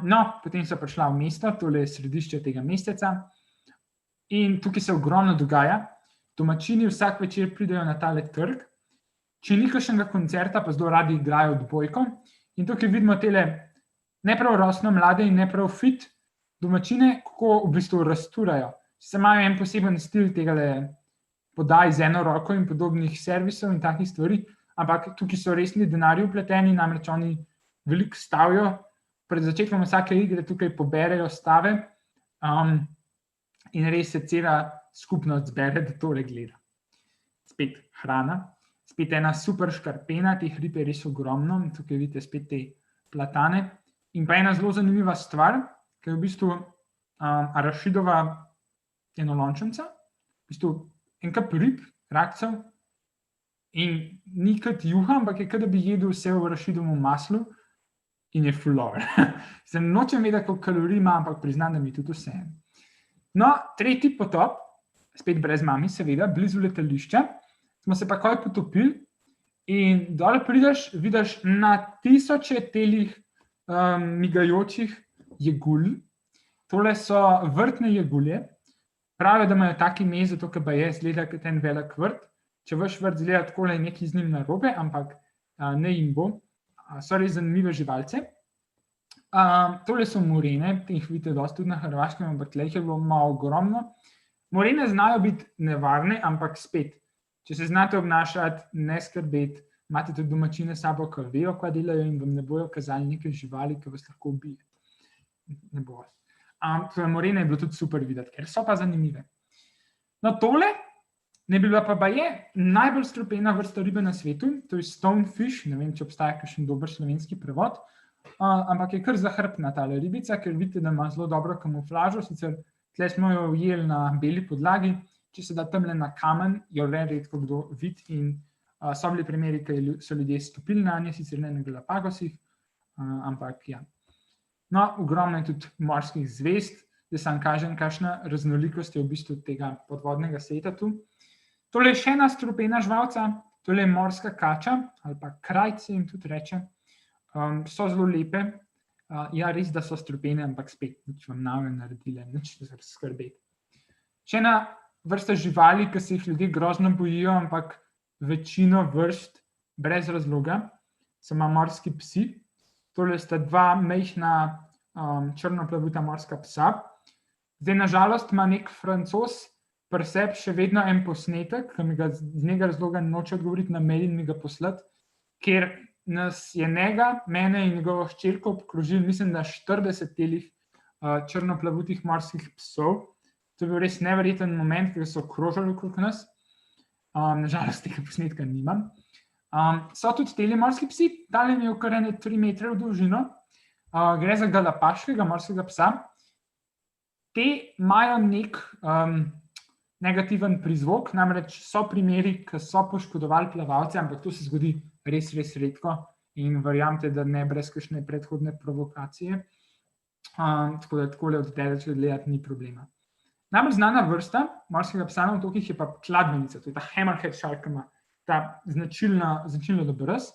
No, potem so prišla v mesto, tole je središče tega mesteca in tukaj se ogromno dogaja. Domačini vsak večer pridejo na tale trg, če ni kakšnega koncerta, pa zelo radi igrajo odbojko in tukaj vidimo tele ne prav rosno mlade in ne prav fit domačine, kako v bistvu rasturajo. Se imajo en poseben stil tegale podaj z eno roko in podobnih servisov in takih stvari, ampak tukaj so resni denarji vpleteni, namreč oni veliko stavijo, pred začetkom vsake igre tukaj poberejo stave in res se cela skupnost zbere, da tole gleda. Spet hrana, spet ena super škarpena, teh rib je res ogromno, tukaj vidite spet te platane. In pa ena zelo zanimiva stvar, ki je v bistvu arašidova enolončnica, v bistvu en kup rib, rakcev, in ni kot juha, ampak je kot da bi jedel vse v arašidovem maslu in je ful dobro. Se nočem vedeti, koliko kalorij ima, ampak priznam, da mi tudi vse. No, tretji potop, spet brez mami, seveda, blizu letališča, smo se pa takoj potopili in dole prideš, vidiš na tisoče telih migajočih jegulj. Tole so vrtne jegulje. Pravijo, da imajo taki ime, zato ker je izgleda kot en velik vrt. Če vaš vrt izgleda takole, je nekaj z njim narobe, ampak ne jim bo. So res zanimive živalce. Tole so morene, jih vidite dosti tudi na Hrvaškem, ampak tle jih je bilo malo ogromno. Morene znajo biti nevarne, ampak spet, če se znate obnašati, ne skrbeti, imate tudi domačine sabo, ki vejo, kaj delajo in vam ne bojo kazali neke živali, ki vas lahko ubije. Ne bo vas. Morene je bilo tudi super videti, ker so pa zanimive. No, tole ne bi bila pa baje najbolj strupena vrsta ribe na svetu, to je stonefish, ne vem, če obstaja kakšen dober slovenski prevod, ampak je kar zahrbtna tale ribica, ker vidite, da ima zelo dobro kamuflažo, sicer tle smo jo ujeli na beli podlagi, če se da tamle na kamen, jo redko kdo vidi in so bili primeri, ki so ljudje stopili na nje, sicer ne na Galapagosih, ampak ja. No, ogromno je tudi morskih zvezd, da sam kažem, kakšna raznolikost je v bistvu tega podvodnega sveta tu. Tole je še ena strupena žvalca, tole je morska kača, ali pa krajc se jim tudi reče. So zelo lepe, ja, res, da so strupene, ampak spet nič vam nave naredile, nič za skrbeti. Še ena vrsta živali, ki se jih ljudje grozno bojijo, ampak večino vrst brez razloga, so morski psi. Tole sta dva majhna črnoplavuta morska psa. Zdaj, na žalost, ima nek Francoz pri sebi še vedno en posnetek, ki mi ga z nekega razloga noče odgovoriti na mail in mi ga poslati, ker nas je njega, mene in njegovo hčerko obkrožil, mislim, da 40 telih črnoplavutih morskih psov. To je bil res neverjeten moment, ker so krožili okrog nas. Na žalost, tega posnetka nimam. So tudi teli morski psi, tale mi je kar 3 metre v dolžino. Gre za galapaškega morskega psa. Te imajo nek negativen prizvok, namreč so primeri, ki so poškodovali plavalce, ampak to se zgodi res, res redko in verjamete, da ne brez kakšne predhodne provokacije. Tako da takole od daleč gledati ni problema. Najbolj znana vrsta morskega psa na otokih je pa kladbenica, to je ta hammerhead shark, ki ima ta značilno obraz.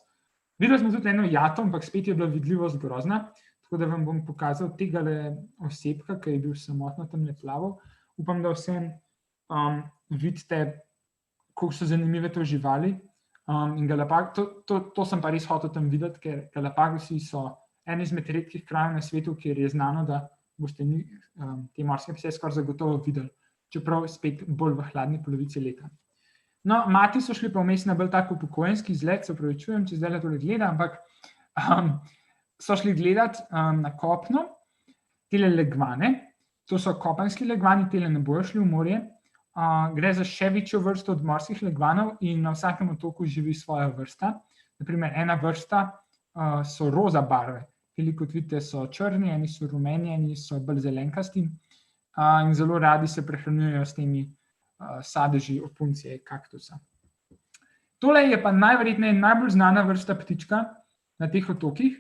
Videli smo tudi eno jato, ampak spet je bila vidljivost grozna, tako da vam bom pokazal tegale osebka, ki je bil samotno tamle plaval. Upam, da vsem vidite, koliko so zanimive to živali. To sem pa res hotel tam videti, ker Galapagosi so en izmed redkih krajev na svetu, kjer je znano, da boste te morske pse skoraj zagotovo videli, čeprav spet bolj v hladni polovici leta. No, mati so šli pa vmes na bolj tak upokojenski izlet, se opravičujem, če zdaj tole gleda, ampak so šli gledati na kopno tele legvane, to so kopenski legvani, tele ne bojo šli v morje. Gre za še večjo vrsto od morskih legvanov in na vsakem otoku živi svoja vrsta. Naprimer, ena vrsta so roza barve. Teli, kot vidite, so črni, eni so rumeni, eni so bolj zelenkasti in zelo radi se prehranjujejo s temi sadeži opuncije kaktusa. Tole je pa najverjetneje najbolj znana vrsta ptička na teh otokih.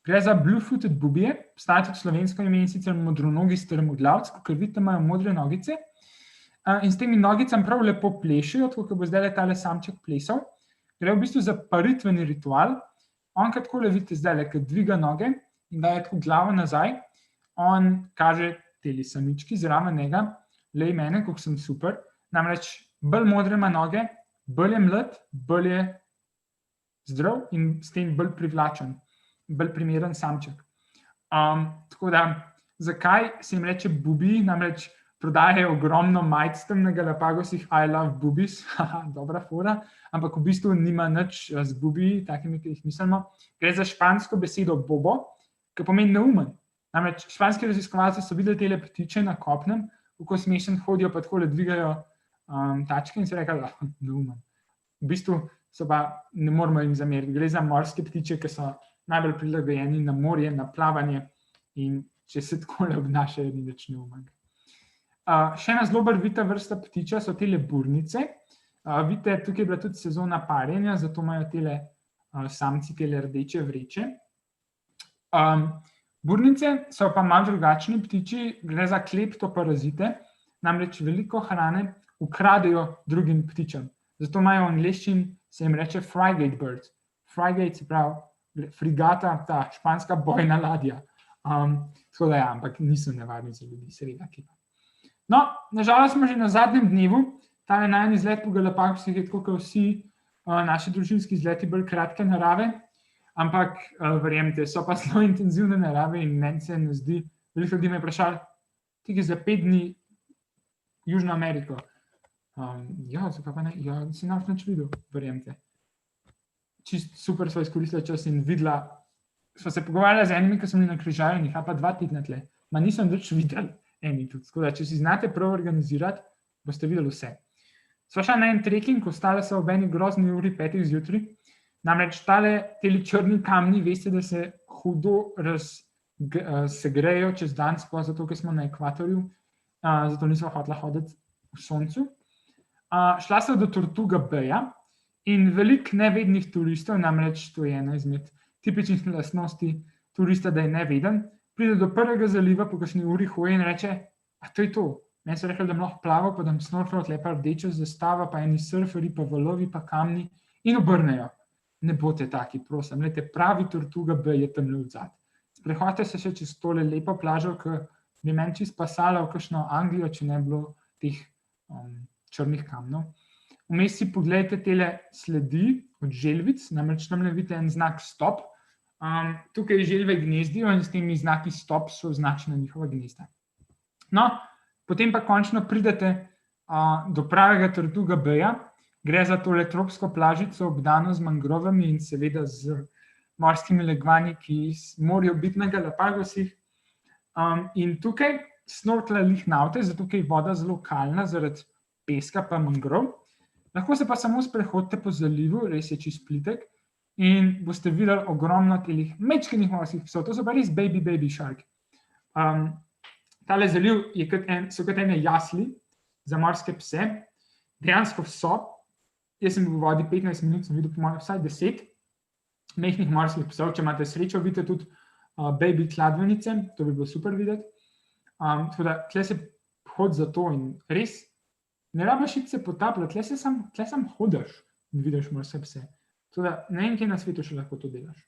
Gre za blue-footed bubije, obstaja tudi slovensko ime in sicer modronogi strmoglavc, ker vidite, imajo modre nogice. In s temi nogicami prav lepo plešejo, tako kot bo zdaj tale samček plesal. Gre v bistvu za paritveni ritual. On, kad takole vidite zdaj, kad dviga noge in daje tako glavo nazaj, on kaže teli samički zraven njega, lej mene, kako sem super. Namreč bolj modre ima noge, bolj je mlad, bolj je zdrav in s tem bolj privlačen, bolj primeren samček. Tako da, zakaj se jim reče bubi, namreč prodajajo ogromno majic tam na Galapagosih, I love boobies, dobra fora, ampak v bistvu nima nič z bubi, takimi, ki jih mislimo. Gre za špansko besedo bobo, ki pomeni neumen. Namreč španski raziskovalci so videli tele ptiče na kopnem, kako smešen hodijo, pa takole dvigajo tačke in so rekli, neumen. V bistvu so pa, ne moramo jim zameriti, gre za morske ptiče, ki so najbolj prilagojeni na morje, na plavanje in če se takole obnašajo, ni nič neumenega. Še ena zelo barvita vrsta ptiča so tele burnice. Vidite, tukaj je bila tudi sezona parjenja, zato imajo tele samci tele rdeče vreče. Burnice so pa malo drugačni ptiči, gre za kleptoparazite, namreč veliko hrane ukradejo drugim ptičem. Zato imajo v angleščini, se jim reče frigate birds. Frigate se pravi frigata, ta španska bojna ladja. Tako da ja, ampak niso nevarni za ljudi, seveda, ki pa. No, nažalost smo že na zadnjem dnevu, tale najin izlet po Galapagosih je tako, kot vsi naši družinski izleti bolj kratke narave, ampak verjemite, so pa zelo intenzivne narave in meni se ne zdi, veliko ljudi me je vprašali, tukaj za 5 dni Južno Ameriko. Zakaj pa ne, si nič videl, verjemite. Čist super sva izkoristila čas in videla, sva se pogovarjala z enimi, ki so bili na križarjenjih, pa 2 tedna tle, ma nisem nič videl. Eni tudi. Tako da, če si znate prav organizirati, boste videli vse. Sva šla na en trekking, ostale so ob eni grozni uri 5 zjutraj, namreč teli črni kamni, veste, da se hudo segrejo čez dan, sploh zato, ker smo na ekvatorju, zato nismo hotela hoditi v soncu. Šla sem do Tortuga Baya in veliko nevednih turistov, namreč to je ena izmed tipičnih lastnosti turista, da je neveden, pride do prvega zaliva po kakšni uri hoje in reče, a to je to. Meni so rekli, da bom lahko plaval, pa da bom snorkel, tlepa rdeča zastava, pa eni surferi, pa valovi, pa kamni in obrnejo. Ne bote taki, prosim. Glejte, pravi Tortuga Bay je tamle odzad. Sprehodite se še čez tole lepo plažo, ki bi meni čisto pasala v kakšno Anglijo, če ne bi bilo teh črnih kamnov. Vmes si pogledajte tele sledi od želvic, namreč tamle vidite en znak stop. Tukaj želve gnezdijo in s temi znaki stop so označena njihova gnezda. No, potem pa končno pridete do pravega Tortuga Baya. Gre za tole tropsko plažico, obdano z mangrovami in seveda z morskimi legvani, ki morajo biti na Galapagosih. In tukaj snorkla lih navte, zato ker je voda zelo kalna zaradi peska pa mangrov. Lahko se pa samo sprehodite po zalivu, res je čist plitek, in boste videli ogromno telih mečkenih morskih psov. To so pa res baby shark. Tale zaliv so kot ene jasli za morske pse. Dejansko so. Jaz sem bil v vodi 15 minut, sem videl po mojem vsaj 10 mehkih morskih psov. Če imate srečo, vidite tudi baby kladvenice, to bi bilo super videti. Tako da, tle se hodi za to in res ne rabiš iti se potapljati, tle sam hodiš in vidiš morske pse. Tako da, ne vem, kje na svetu še lahko to delaš.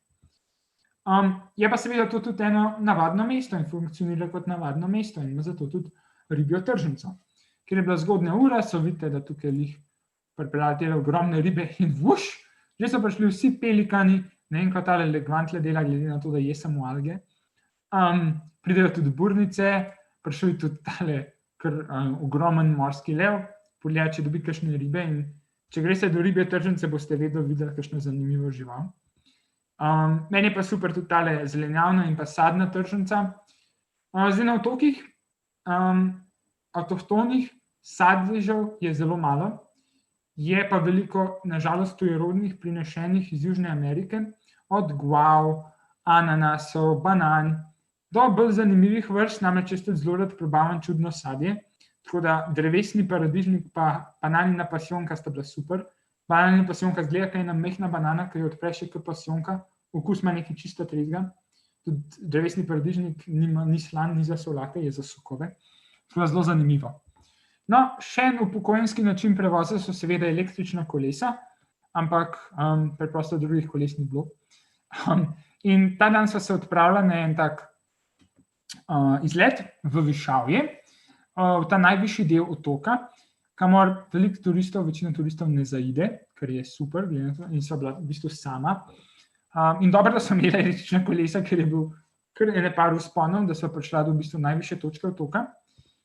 Je pa seveda to tudi eno navadno mesto in funkcionira kot navadno mesto in ima zato tudi ribjo tržnico. Ker je bila zgodnja ura, so vidite, da tukaj lih pripeljali tele ogromne ribe in vuš, že so prišli vsi pelikani, ne vem, kot tale legvantle dela, glede na to, da je samo alge. Pridejo tudi burnice, prišel je tudi tale ogromen morski lev, pogledaj, če dobi kakšne ribe in če greste do ribje tržnice, boste vedno videli kakšno zanimivo žival. Meni je pa super tudi tale zelenjavna in pa sadna tržnica. Zdaj na otokih avtohtonih sadežev je zelo malo, je pa veliko, nažalost, tujerodnih prinešenih iz Južne Amerike, od guav, ananasov, banan, do bolj zanimivih vrst, namreč jaz tudi zelo rad probavam čudno sadje, tako da drevesni paradižnik pa bananina pasijonka sta bila super. Bananina pasijonka zgleda, kaj je ena mehna banana, ki jo odpreš kot pasijonka, okus ima nekaj čisto tretjega. Tudi drevesni paradižnik ni slan, ni za solate, je za sokove. To je zelo zanimivo. No, še en upokojenski način prevoza so seveda električna kolesa, ampak preprosto drugih koles ni bilo. In ta dan sva se odpravila na en tak izlet v Višavje, v ta najvišji del otoka, kamor veliko turistov, večina turistov ne zaide, ker je super, in so bila v bistvu sama. In dobro, da so imela električna kolesa, ker je bil kar ene par vzponov, da so prišla do v bistvu najvišje točke otoka,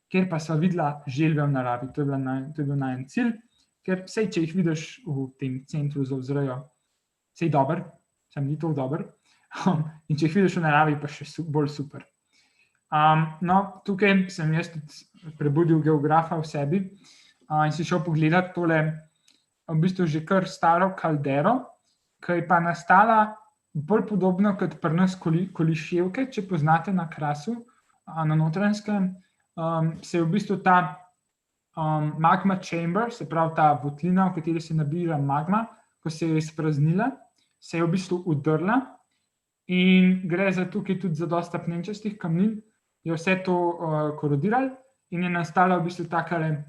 ker pa sva videla želve v naravi. To je bil najen cilj, ker sej, če jih vidiš v tem centru za vzrejo, sej dober, sem ni to dober, in če jih vidiš v naravi, pa še bolj super. No, tukaj sem jaz tudi prebudil geografa v sebi in si šel pogledati tole v bistvu že kar staro kaldero, ki je pa nastala bolj podobno kot pri nas Koliševke, če poznate na Krasu, na Notranjskem, se je v bistvu ta magma chamber, se pravi ta votlina, v kateri se nabira magma, ko se je izpraznila, se je v bistvu udrla in gre za tukaj tudi za dosta pnenčastih kamnin, je vse to korodiralo in je nastala v bistvu takale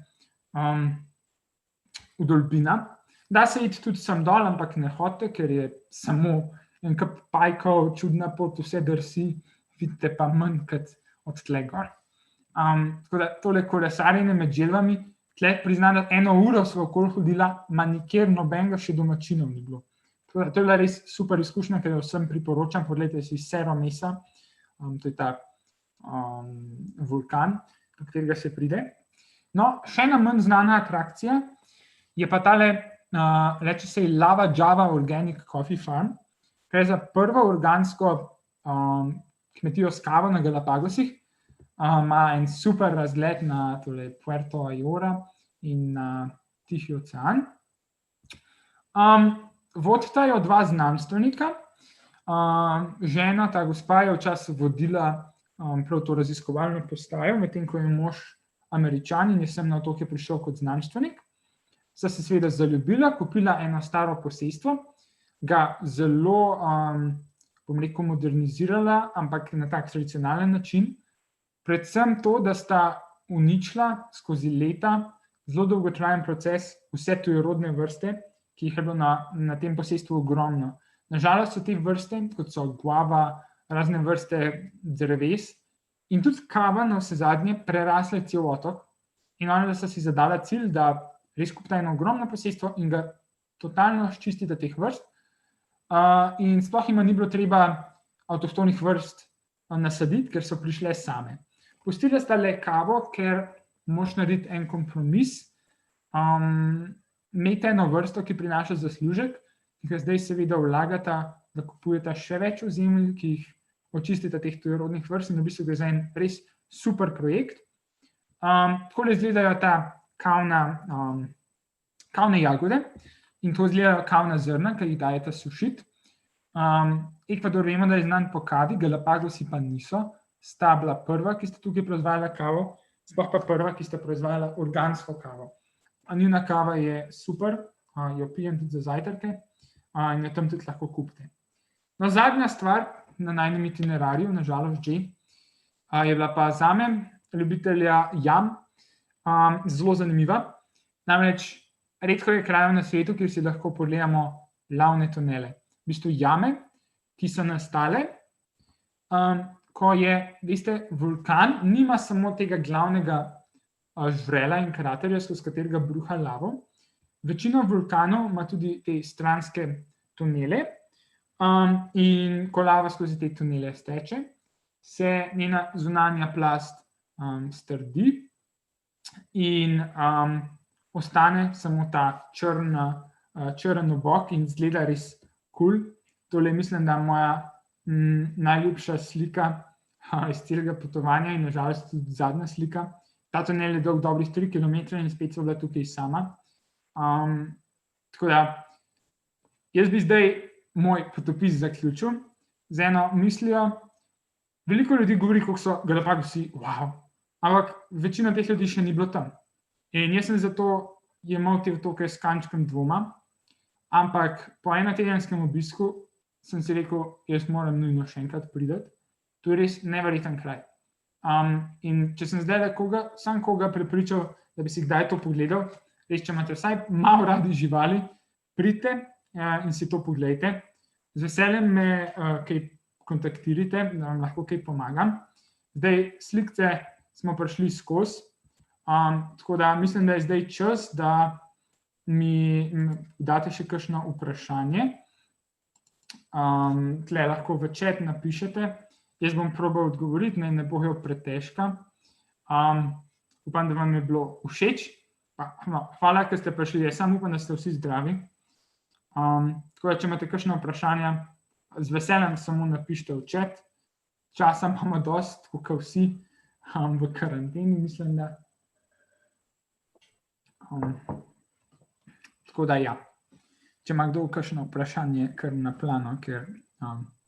udolbina. Da se iti tudi sem dol, ampak ne hodite, ker je samo en kup pajkov, čudna pot, vse drsi, vidite pa manj kot od tle gor. Tako da tole kolesarjenje med želvami, tle priznam, da 1 uro sva okoli hodila, ma nikjer nobenega še domačinov ni bilo. To je bila res super izkušnja, ker jo vsem priporočam, pogledajte si Serra Mesa, to je ta vulkan, do katerega se pride. No, še ena manj znana atrakcija je pa tale, reče se Lava Java Organic Coffee Farm, kaj je za prvo organsko kmetijo s kavo na Galapagosih. Ima en super razgled na Puerto Ayora in na Tihi ocean. Vodita jo dva znanstvenika. Žena, ta gospa, je včasih vodila prav to raziskovalno postajo, medtem ko je mož Američan in je sem na otoke prišel kot znanstvenik. Sta se seveda zaljubila, kupila eno staro posestvo, ga zelo, bom rekel, modernizirala, ampak na tak tradicionalen način. Predvsem to, da sta uničila skozi leta zelo dolgotrajen proces vse tujerodne vrste, ki jih je bilo na tem posestvu ogromno. Nažalost so te vrste, kot so guava, razne vrste dreves in tudi kava na vse zadnje prerasle cel otok. In ona sta si zadala cilj, da res kupita eno ogromno posestvo in ga totalno ščistita teh vrst. In sploh jima ni bilo treba avtohtonih vrst nasaditi, ker so prišle same. Pustila sta le kavo, ker moraš narediti en kompromis. Imejte eno vrsto, ki prinaša zaslužek, ki ga zdaj seveda vlagata, da kupujeta še več ozemelj, ki jih očistita teh tujerodnih vrst in v bistvu gre za en res super projekt. Takole izgledajo ta kavne jagode in to izgledajo kavna zrna, ki jih dajete sušiti. Ekvador vemo, da je znan po kavi, Galapagosi pa niso. Sta bila prva, ki sta tukaj proizvajala kavo, sploh pa prva, ki sta proizvajala organsko kavo. Njuna kava je super, jo pijem tudi za zajtrke in jo tam tudi lahko kupite. No, zadnja stvar na najnem itinerariju, nažalost že, je bila pa zame, ljubitelja jam, zelo zanimiva. Namreč redko je krajev na svetu, kjer si lahko pogledamo lavne tunele. V bistvu jame, ki so nastale, ko je, veste, vulkan nima samo tega glavnega žvrela in kraterja, skozi katerega bruha lavo. Večina vulkanov ima tudi te stranske tunele in ko lava skozi te tunele steče, se njena zunanja plast strdi in ostane samo ta črn obok in izgleda res kul. Tole mislim, da moja najljubša slika iz celega potovanja in nažalost tudi zadnja slika. Ta tunel je dolg dobrih 3 km in spet so bila tukaj sama. Tako da, jaz bi zdaj moj potopis zaključil z eno mislijo. Veliko ljudi govori, kako so Galapagosi, wow, ampak večina teh ljudi še ni bilo tam. In jaz sem zato jemal te otoke s kančkom dvoma, ampak po enotedenskem obisku sem si rekel, jaz moram nujno še enkrat priti. To je res neverjeten kraj. In če sem zdaj koga prepričal, da bi si kdaj to pogledal, res, če imate vsaj malo radi živali, pridite in si to pogledajte. Z veseljem me kaj kontaktirajte, da vam lahko kaj pomagam. Zdaj, slikce smo prišli skozi, tako da mislim, da je zdaj čas, da mi date še kakšno vprašanje. Tle lahko v chat napišete. Jaz bom probal odgovoriti, ne bo jo pretežka. Upam, da vam je bilo všeč. Hvala, ker ste prišli. Jaz samo upam, da ste vsi zdravi. Tako da, če imate kakšno vprašanje, z veseljem samo napišite v chat. Časa imamo dosti, kot vsi v karanteni, mislim, da. Tako da, ja. Če ima kdo kakšno vprašanje, kar na plano, ker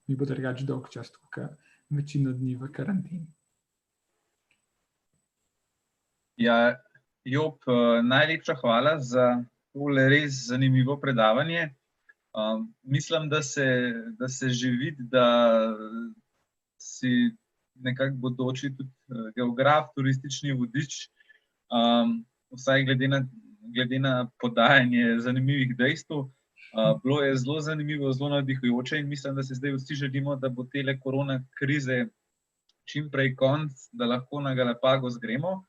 mi bo drugače dolg čas, kot večino dni v karanteni. Ja, Job, najlepša hvala za tole res zanimivo predavanje. Mislim, da se že vidi, da si nekako bodoči tudi geograf, turistični vodič, vsaj glede na podajanje zanimivih dejstev. Bilo je zelo zanimivo, zelo navdihujoče in mislim, da se zdaj vsi želimo, da bo tele korona krize čim prej konc, da lahko na Galapagos gremo.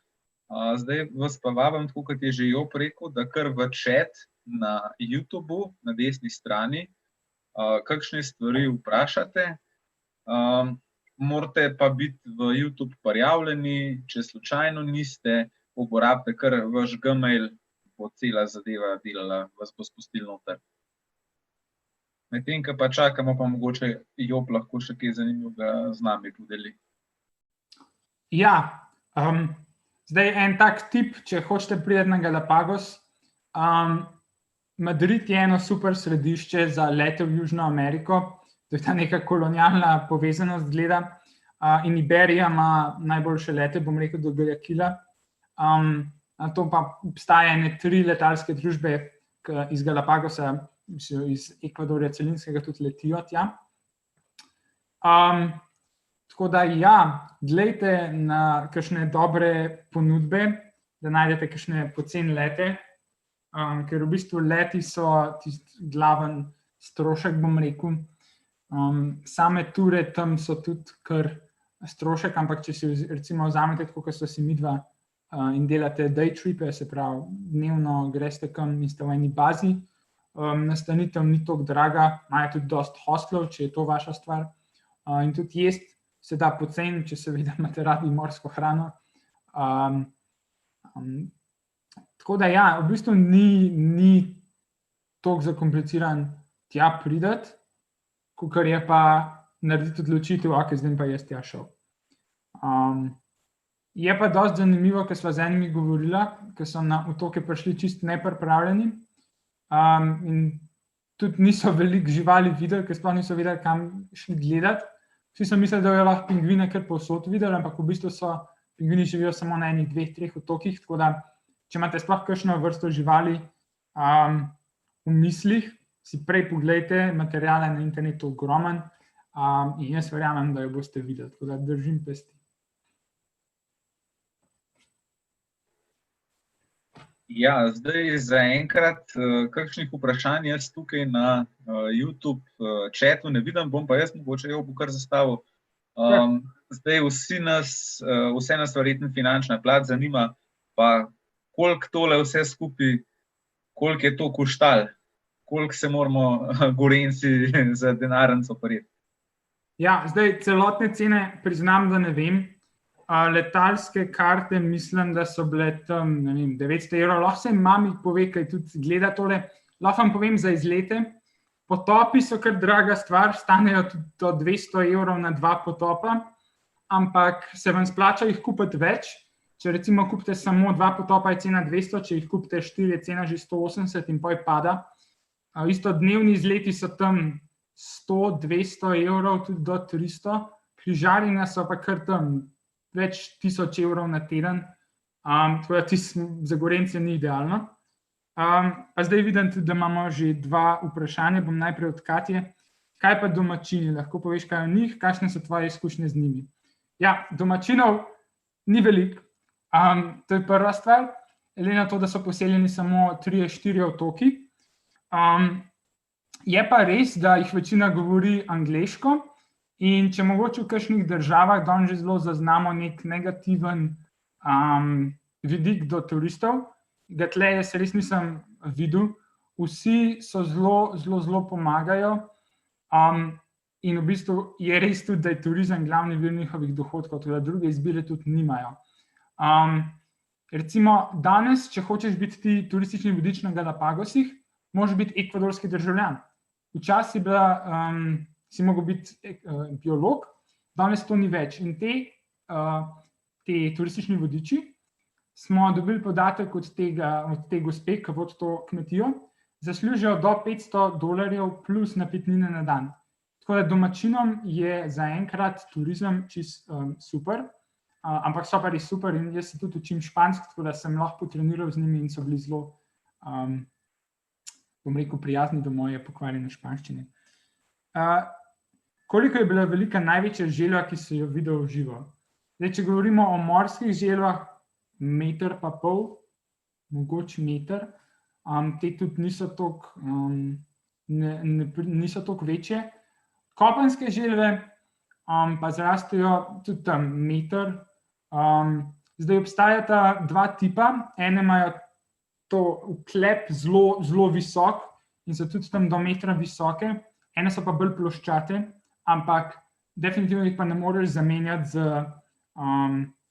Zdaj vas pa vabim, tako kot je že Job rekel, da kar v chat na YouTubeu, na desni strani, kakšne stvari vprašate. Morate pa biti v YouTube prijavljeni, če slučajno niste, uporabite kar vaš Gmail, bo cela zadeva delala, vas bo spustili noter. Medtem, ko pa čakamo, pa mogoče Job lahko še kaj zanimivega z nami podeli. Ja, Zdaj, en tak tip, če hočete priti na Galapagos, Madrid je eno super središče za lete v Južno Ameriko, to je ta neka kolonialna povezanost gleda, in Iberija ima najboljše lete, bom rekel, do Guayaquila. Na to pa obstaja ene 3 letalske družbe iz Galapagosa, iz Ekvadorja celinskega tudi letijo tja. Tako da ja, glejte na kakšne dobre ponudbe, da najdete kakšne poceni lete, ker v bistvu leti so tisti glaven strošek, bom rekel. Same ture tam so tudi kar strošek, ampak če si recimo vzamete tako, kot so si midva in delate day tripe, se pravi dnevno greste kam in ste v eni bazi, nastanitev ni toliko draga, imajo tudi dosti hostlov, če je to vaša stvar, in tudi jesti se da poceni, če seveda imate radi morsko hrano. Tako da ja, v bistvu ni toliko zakompliciran tja prideti, kakor je pa narediti odločitev, ok, zdaj pa jaz tja šel. Je pa dosti zanimivo, ker sva z enimi govorila, ker so na otoke prišli čisto nepripravljeni, in tudi niso veliko živali videli, ker sploh niso vedeli, kam šli gledati. Vsi so mislili, da jo lahko pingvine kar povsod videli, ampak v bistvu so pingvini živijo samo na enih 2, 3 otokih, tako da če imate sploh kakšno vrsto živali v mislih, si prej pogledajte, materiale na internetu ogromen, in jaz verjamem, da jo boste videli, tako da držim pesti. Ja, zdaj zaenkrat kakšnih vprašanj jaz tukaj na YouTube chatu ne vidim, bom pa jaz mogoče kar zastavil. Zdaj vse nas verjetno finančna plat zanima, pa koliko tole vse skupaj, koliko je to koštalo, koliko se moramo Gorenjci za denarnico prijeti. Ja, zdaj celotne cene priznam, da ne vem. Letalske karte mislim, da so bile tam, ne vem, 900 €, lahko se mami pove, kaj tudi gleda tole, lahko vam povem za izlete. Potopi so kar draga stvar, stanejo tudi do 200 € na 2 potopa, ampak se vam splača jih kupiti več. Če recimo kupite samo 2 potopa, je cena 200, če jih kupite 4, je cena že 180 in poj pada. Isto dnevni izleti so tam 100, 200 €, tudi do 300, križarjenja so pa kar tam več 1000 € na teden, tako da tisto za Gorenjce ni idealno. Pa zdaj vidim tudi, da imamo že 2 vprašanja, bom najprej od Katje. Kaj pa domačini, lahko poveš kaj o njih, kakšne so tvoje izkušnje z njimi? Ja, domačinov ni veliko, to je prva stvar, glede na to, da so poseljeni samo 3, 4 otoki. Je pa res, da jih večina govori angleško, in če mogoče v kakšnih državah danes že zelo zaznamo nek negativen vidik do turistov, ga tle jaz res nisem videl, vsi so zelo pomagajo, in v bistvu je res tudi, da je turizem glavni vir njihovih dohodkov, tudi druge izbire tudi nimajo. Recimo danes, če hočeš biti ti turistični vodič na Galapagosih, moraš biti ekvadorski državljan. Včasih si mogel biti biolog, danes to ni več. In te turistični vodiči smo dobili podatek od te gospe, ki vodi to kmetijo, zaslužijo do $500 plus napitnine na dan. Tako da domačinom je zaenkrat turizem čisto super, ampak so pa res super in jaz se tudi učim špansko, tako da sem lahko potreniral z njimi in so bili zelo, bom rekel, prijazni do moje pokvarjene španščine. Koliko je bila velika največja želva, ki si jo videl v živo? Zdaj, če govorimo o morskih želvah, 1,5 metra, mogoče meter, te tudi niso toliko večje. Kopenske želve pa zrastejo tudi tam meter. Zdaj obstajata 2 tipa, ene imajo to uklep zelo visok in so tudi tam do metra visoke, ene so pa bolj ploščate, ampak definitivno jih pa ne moreš zamenjati z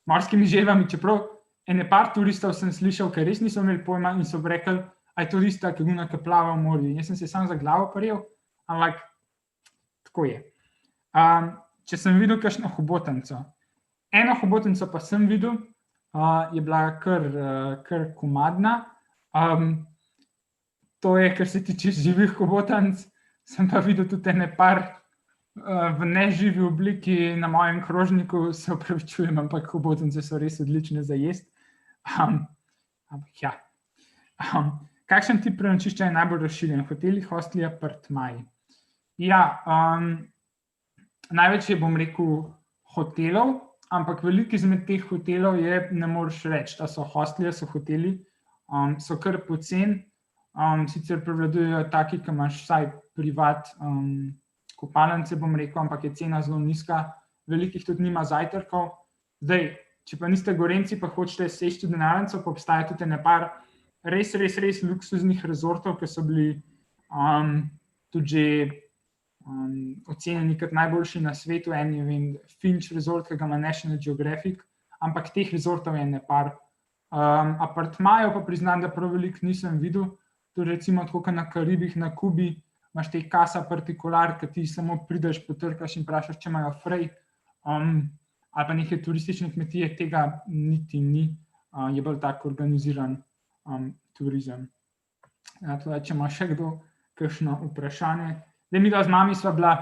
morskimi želvami, čeprav ene par turistov sem slišal, ker res niso imeli pojma in so rekli, a je turista, ki plava v morju. In jaz sem se sam za glavo prijel, ampak tako je. Če sem videl kakšno hobotnico, eno hobotnico pa sem videl, je bila kar komadna. To je, kar se tiče živih hobotnic. Sem pa videl tudi par v neživi obliki na mojem krožniku, se opravičujem, ampak hobotnice so res odlične za jesti. Ampak ja. Kakšen tip prenočišča je najbolj razširjen? Hoteli, hostli, apartmaji? Ja, največ je, bom rekel, hotelov, ampak veliko izmed teh hotelov je, ne moreš reči, da so hostli, so hoteli, so kar poceni, sicer prevladujejo taki, ki imaš vsaj privat kopalnice, bom rekel, ampak je cena zelo nizka, velikih tudi nima zajtrkov. Zdaj, če pa niste Gorenjci, pa hočete seči v denarnico, pa obstaja tudi nekaj res luksuznih rezortov, ki so bili tudi že ocenjeni kot najboljši na svetu, Finch rezort, ki ga ima National Geographic, ampak teh rezortov je nekaj. Apartmajev pa priznam, da prav veliko nisem videl, tudi recimo tako na Karibih, na Kubi, imaš te casa particular, ki ti samo prideš, potrkaš in vprašaš, če imajo frej, ali pa neke turistične kmetije, tega niti ni, je bolj tak organiziran turizem. Če ima še kdo kakšno vprašanje. Mi z mami sva bila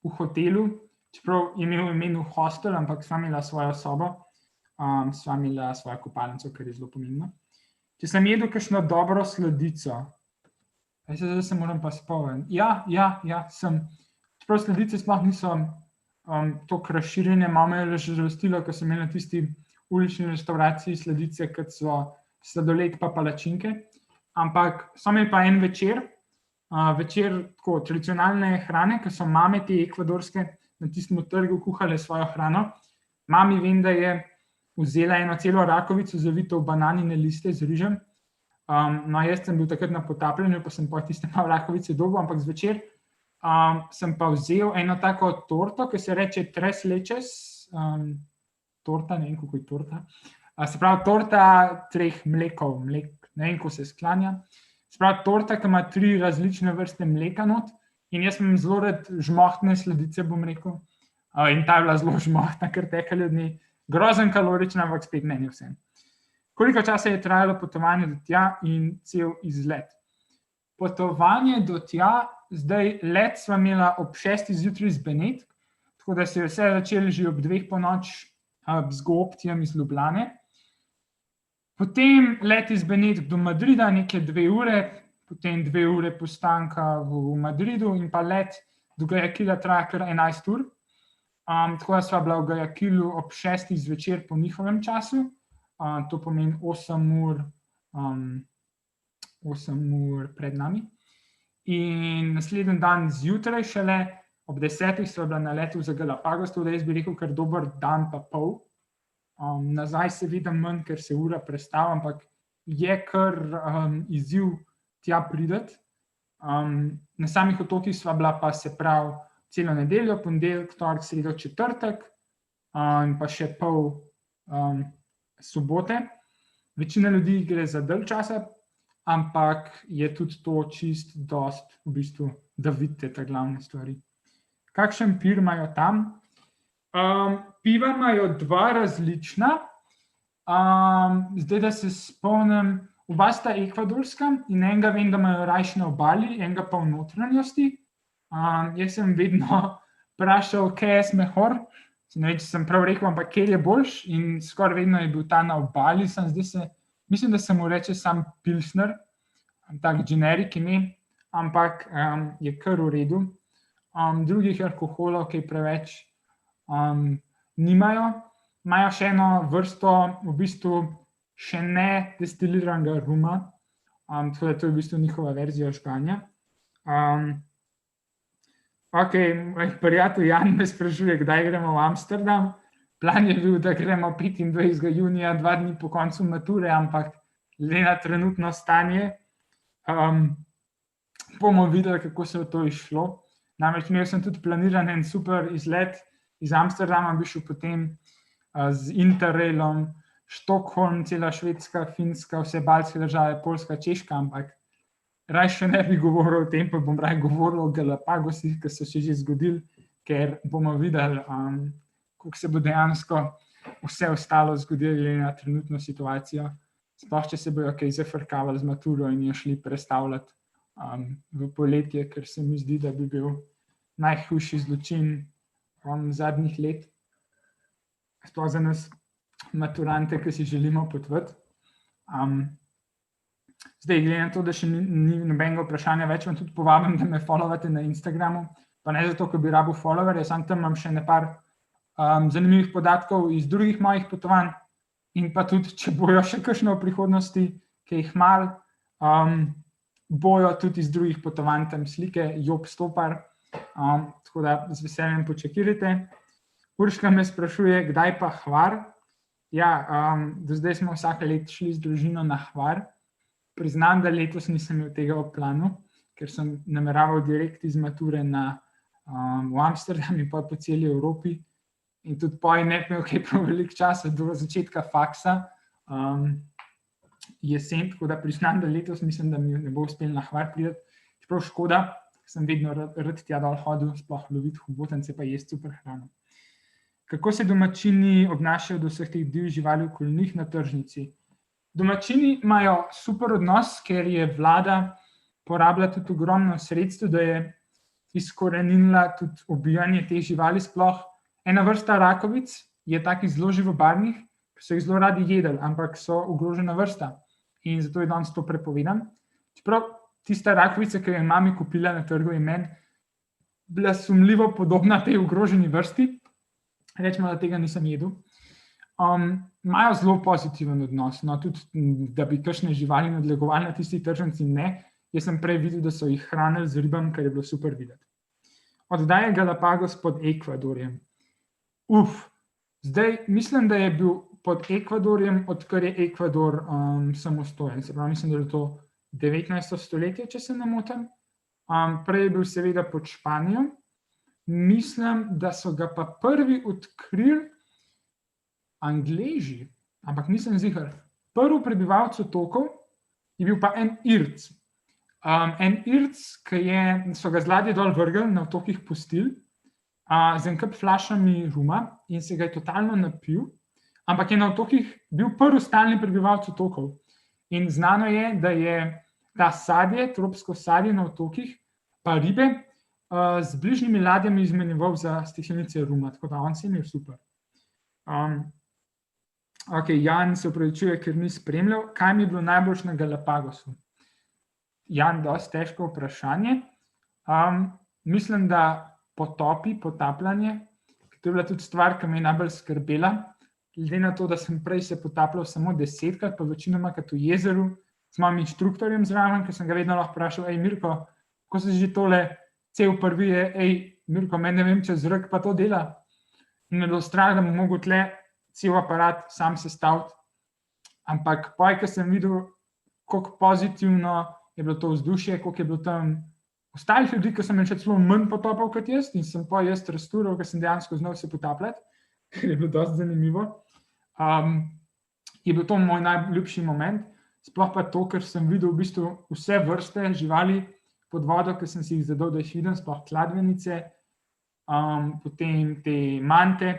v hotelu, čeprav je imel v imenu hostel, ampak sva imela svojo sobo, sva imela svojo kopalnico, kar je zelo pomembno. Če sem jedel kakšno dobro sladico, zdaj se moram pa spomniti. Ja, sem. Čeprav sladice sploh niso toliko razširjene, mama je že žalostila, ko sem imela tisti ulični restavraciji sladice, kot so sladoled pa palačinke, ampak so imeli pa en večer tako tradicionalne hrane, ki so mame te ekvadorske na tistem trgu kuhale svojo hrano. Mami vem, da je vzela eno celo rakovico zavito v bananine liste z rižem. Jaz sem bil takrat na potapljanju, pa sem pa tiste malo rakovice dobil, ampak zvečer sem pa vzel eno tako torto, ki se reče tres leches, torta, ne vem, kako je torta, se pravi torta 3 mlekov, ne vem, ko se sklanja. Se pravi torta, ki ima 3 različne vrste mleka not, in jaz sem zelo rad žmohtne sladice, bom rekel, in ta je bila zelo žmohtna, ker teka ljudni, grozen kalorična, ampak spet meni vsem. Koliko časa je trajalo potovanje do tja in cel izlet? Potovanje do tja, zdaj let sva imela ob 6. zjutraj z Benetk, tako da se je vse začelo že ob 2. ponoč z GoOptijem iz Ljubljane. Potem let iz Benetk do Madrida, neke 2 ure, potem 2 ure postanka v Madridu in pa let do Guayaquila traja kar 11 ur. Tako da sva bila v Guayaquilu ob 6. zvečer po njihovem času, to pomeni 8 ur pred nami. In naslednji dan zjutraj šele, ob 10. sva bila na letu za Galapagos, tako da jaz bi rekel kar dober dan pa pol. Nazaj se vidim manj, ker se ura prestava, ampak je kar izziv tja prideti. Na samih otokih sva bila pa se pravi celo nedeljo, ponedeljek, torek, sredo, četrtek in pa še pol sobote. Večina ljudi gre za dalj časa, ampak je tudi to čist dost, v bistvu, da vidite te glavne stvari. Kakšen pir imajo tam? Piva imajo 2 različna, zdaj, da se spomnim, oba sta ekvadorska in enega vem, da imajo rajši na obali, enega pa v notranjosti. Jaz sem vedno vprašal, kaj je mejor, ne vem, če sem prav rekel, ampak kjer je boljš, in skoraj vedno je bil ta na obali, mislim, da se mu reče sam Pilsner, tak generik ime, ampak je kar v redu. Drugih alkoholov, ki preveč nimajo, imajo še eno vrsto, v bistvu še ne destiliranega ruma, tako da to je v bistvu njihova verzija žganja. Moj prijatelj Jan me sprašuje, kdaj gremo v Amsterdam. Plan je bil, da gremo 25. junija, 2 dni po koncu mature, ampak glede na trenutno stanje, bomo videli, kako se je to izšlo. Namreč imel sem tudi planiran en super izlet iz Amsterdama, bi šel potem z Interrailom, Stockholm, cela Švedska, Finska, vse baltske države, Poljska, Češka, ampak raj še ne bi govoril o tem, pa bom raj govoril o Galapagosih, ki so se že zgodili, ker bomo videli, kako se bo dejansko vse ostalo zgodilo glede na trenutno situacijo. Sploh, če se bojo kaj zafrkavali z maturo in jo šli predstavljati v poletje, ker se mi zdi, da bi bil najhujši zločin zadnjih let. Sploh za nas maturante, ki si želimo potvati. Zdaj, glede na to, da še ni nobenega vprašanja več, vam tudi povabim, da me followate na Instagramu, pa ne zato, ker bi rabil followerje, samo tam imam še nekaj zanimivih podatkov iz drugih mojih potovanj in pa tudi, če bojo še kakšne v prihodnosti, ki jih malo, bojo tudi iz drugih potovanj tam slike, Job Stopar, tako da z veseljem počakirajte. Urška me sprašuje, kdaj pa Hvar? Ja, do zdaj smo vsake leto šli z družino na Hvar. Priznam, da letos nisem imel tega v planu, ker sem nameraval direkt iz mature v Amsterdam in pa po celi Evropi. In tudi ne imel kaj prav veliko časa do začetka faksa jesen, tako da priznam, da letos mislim, da mi ne bo uspel na Hvar priti. Čeprav škoda, sem vedno rad tja dol hodil, sploh loviti hobotence pa jesti super hrano. Kako se domačini obnašajo do vseh teh divjih živali okoli njih na tržnici? Domačini imajo super odnos, ker je vlada porabila tudi ogromno sredstev, da je izkoreninila tudi ubijanje teh živali sploh. Ena vrsta rakovic je takih zelo živobarnih, ki so jih zelo radi jedli, ampak so ogrožena vrsta in zato je danes to prepovedan. Čeprav tista rakovica, ki jo je mami kupila na trgu, je meni bila sumljivo podobna tej ogroženi vrsti, rečemo, da tega nisem jedel. Imajo zelo pozitiven odnos, no, tudi da bi kakšne živali nadlegovali na tisti tržnici, ne. Jaz sem prej videl, da so jih hranili z ribami, kar je bilo super videti. Oddaja Galapagos pod Ekvadorjem. Zdaj mislim, da je bil pod Ekvadorjem, odkar je Ekvador samostojen. Se pravi, mislim, da je to 19. stoletje, če se ne motim. Prej je bil seveda pod Španijo. Mislim, da so ga pa prvi odkrili Angleži, ampak nisem ziher. Prvi prebivalec otokov je bil pa en Irc. En Irc, ki so ga z ladje dol vrgli, na otokih pustili, z en kup flašami ruma in se ga je totalno napil, ampak je na otokih bil prvi stalni prebivalec otokov. In znano je, da je ta sadje, tropsko sadje na otokih, pa ribe, z bližnjimi ladjami izmenjeval za steklenice ruma, tako da on se je imel super. Jan se opravičuje, ker ni spremljal. Kaj mi je bilo najboljše na Galapagosu? Jan, dosti težko vprašanje. Mislim, da potapljanje, to je bila tudi stvar, ki me je najbolj skrbela. Glede na to, da sem prej se potapljal samo 10-krat, pa večinoma kot v jezeru, s mojim inštruktorjem zraven, ker sem ga vedno lahko vprašal, Mirko, ko se že tole cel prvi je, Mirko, meni ne vem, če zrak pa to dela. In me bilo strah, da bom mogel tle cel aparat sam sestaviti. Ampak ko sem videl, koliko pozitivno je bilo to vzdušje, koliko je bilo tam ostalih ljudi, ki sem še celo manj potopal kot jaz in sem jaz raztural, ker sem dejansko znal se potapljati, ker je bilo dosti zanimivo. Je bil to moj najljubši moment, sploh pa to, ker sem videl v bistvu vse vrste živali pod vodo, ki sem si jih zadal, da jih vidim, sploh kladvenice, potem te mante.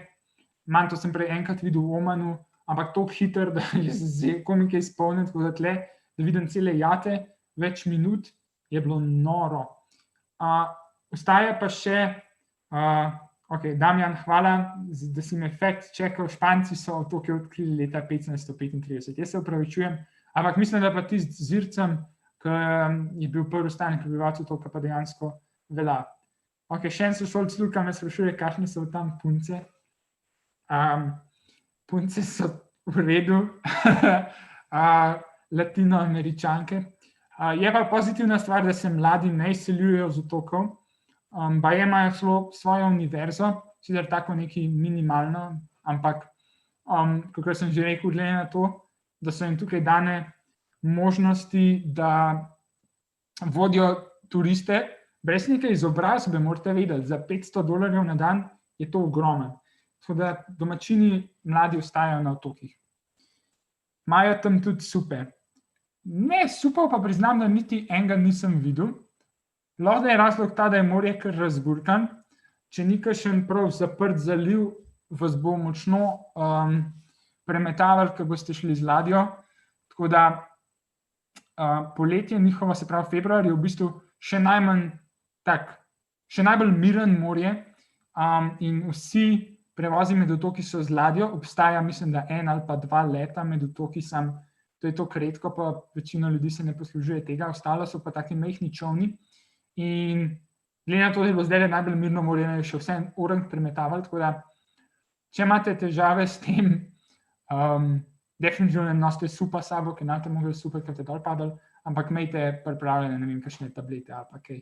Manto sem prej enkrat videl v Omanu, ampak toliko hiter, da je komike izpolnjen, tako da tle, da vidim cele jate, več minut, je bilo noro. Ostaja pa še, Damjan, hvala, da si me fact checkal, Španci so otoke odkrili leta 1535. Jaz se opravičujem, ampak mislim, da pa tisti z Ircem, ki je bil prvi stalni prebivalec otoka, pa dejansko velja. Še en sošolc Luka me sprašuje, kakšne so tam punce. Punce so v redu, latinoameričanke. Je pa pozitivna stvar, da se mladi ne izseljujejo z otokov, baje imajo celo svojo univerzo, sicer tako nekaj minimalno, ampak, kakor sem že rekel, glede na to, da so jim tukaj dane možnosti, da vodijo turiste, brez neke izobrazbe, morate vedeti, za $500 na dan je to ogromno. Tako da domačini mladi ostajajo na otokih. Imajo tam tudi supe. Ne, supov pa priznam, da niti enega nisem videl. Lahko da je razlog ta, da je morje kar razburkan. Če ni kakšen prav zaprt zaliv, vas bo močno premetavali, ko boste šli z ladjo. Tako da poletje njihovo, se pravi februar, je v bistvu še najbolj miren morje in vsi prevozi med otoki so z ladjo. Obstaja, mislim, da 1 ali pa 2 leta med otoki, to je toliko redko, pa večina ljudi se ne poslužuje tega, ostalo so pa taki majhni čolni. In glede na to, da je bilo zdaj najbolj mirno morje, je še vse orang premetavali, tako da če imate težave s tem, definitivno ne nosite supa s sabo, ker imate mogli supe, ker te dol padali, ampak imejte pripravljene, ne vem, kakšne tablete ali pa kaj.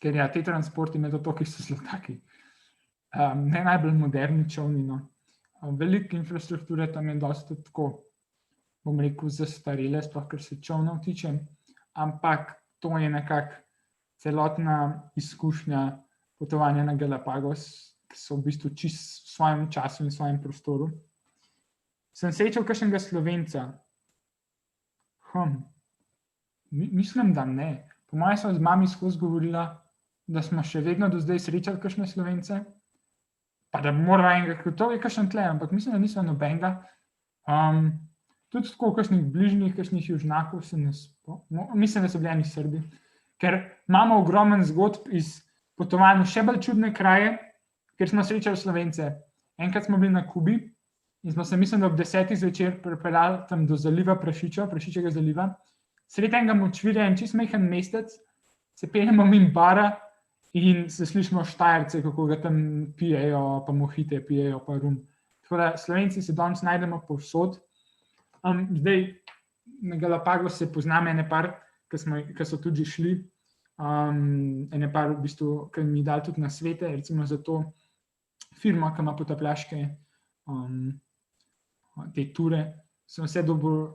Ker ja, te transporti med otoki so zelo taki. Ne najbolj moderni čolni, no. Veliko infrastrukture tam je dosti tako, bom rekel, zastarele, sploh kar se čolnov tiče, ampak to je nekako celotna izkušnja potovanja na Galapagos, ki so v bistvu čisto v svojem času in v svojem prostoru. Sem srečal kakšnega Slovenca? Mislim, da ne. Po mojem sem z mami skozi govorila, da smo še vedno do zdaj srečali kakšne Slovence, pa da mora enega, ker to je kakšen tle, ampak mislim, da niso nobenega. Tudi tako kakšnih bližnjih, kakšnih južnjakov se ne mislim, da so bili eni Srbi, ker imamo ogromen zgodb iz potovanj v še bolj čudne kraje, ker smo srečali Slovence. Enkrat smo bili na Kubi in smo se, mislim, da ob 10. zvečer pripeljali tam do zaliva Prašičjega zaliva. Sredi enega močvirja, en čist majhen mestec, se peljemo mimo bara in se slišimo Štajerce, kako ga tam pijejo, pa mohite pijejo, pa rum. Tako da Slovenci se danes najdemo povsod. Zdaj na Galapagos se poznam ene par, ki so tudi šli, ene par v bistvu, ki mi dali tudi nasvete, recimo za to firmo, ki ima potapljaške te ture, sem vse dobil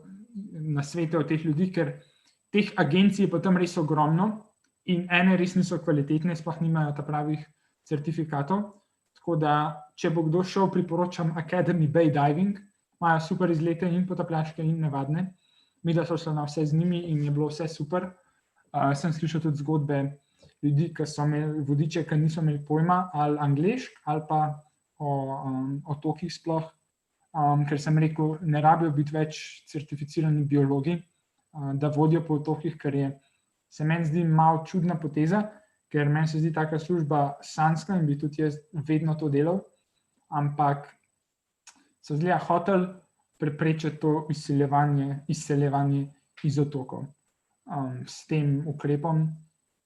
nasvete od teh ljudi, ker teh agencij je potem res ogromno in ene res niso kvalitetne, sploh nimajo ta pravih certifikatov. Tako da, če bo kdo šel, priporočam Academy Bay Diving, imajo super izlete in potapljaške in navadne. Midva sva šla na vse z njimi in je bilo vse super. Sem slišal tudi zgodbe ljudi, ki so imeli vodiče, ki niso imeli pojma, ali anglešk, ali pa o otokih sploh, ker sem rekel, ne rabijo biti več certificirani biologi, da vodijo po otokih, ker se meni zdi malo čudna poteza, ker meni se zdi taka služba sanjska in bi tudi jaz vedno to delal, ampak so zgleda hoteli preprečiti to izseljevanje iz otokov. S tem ukrepom,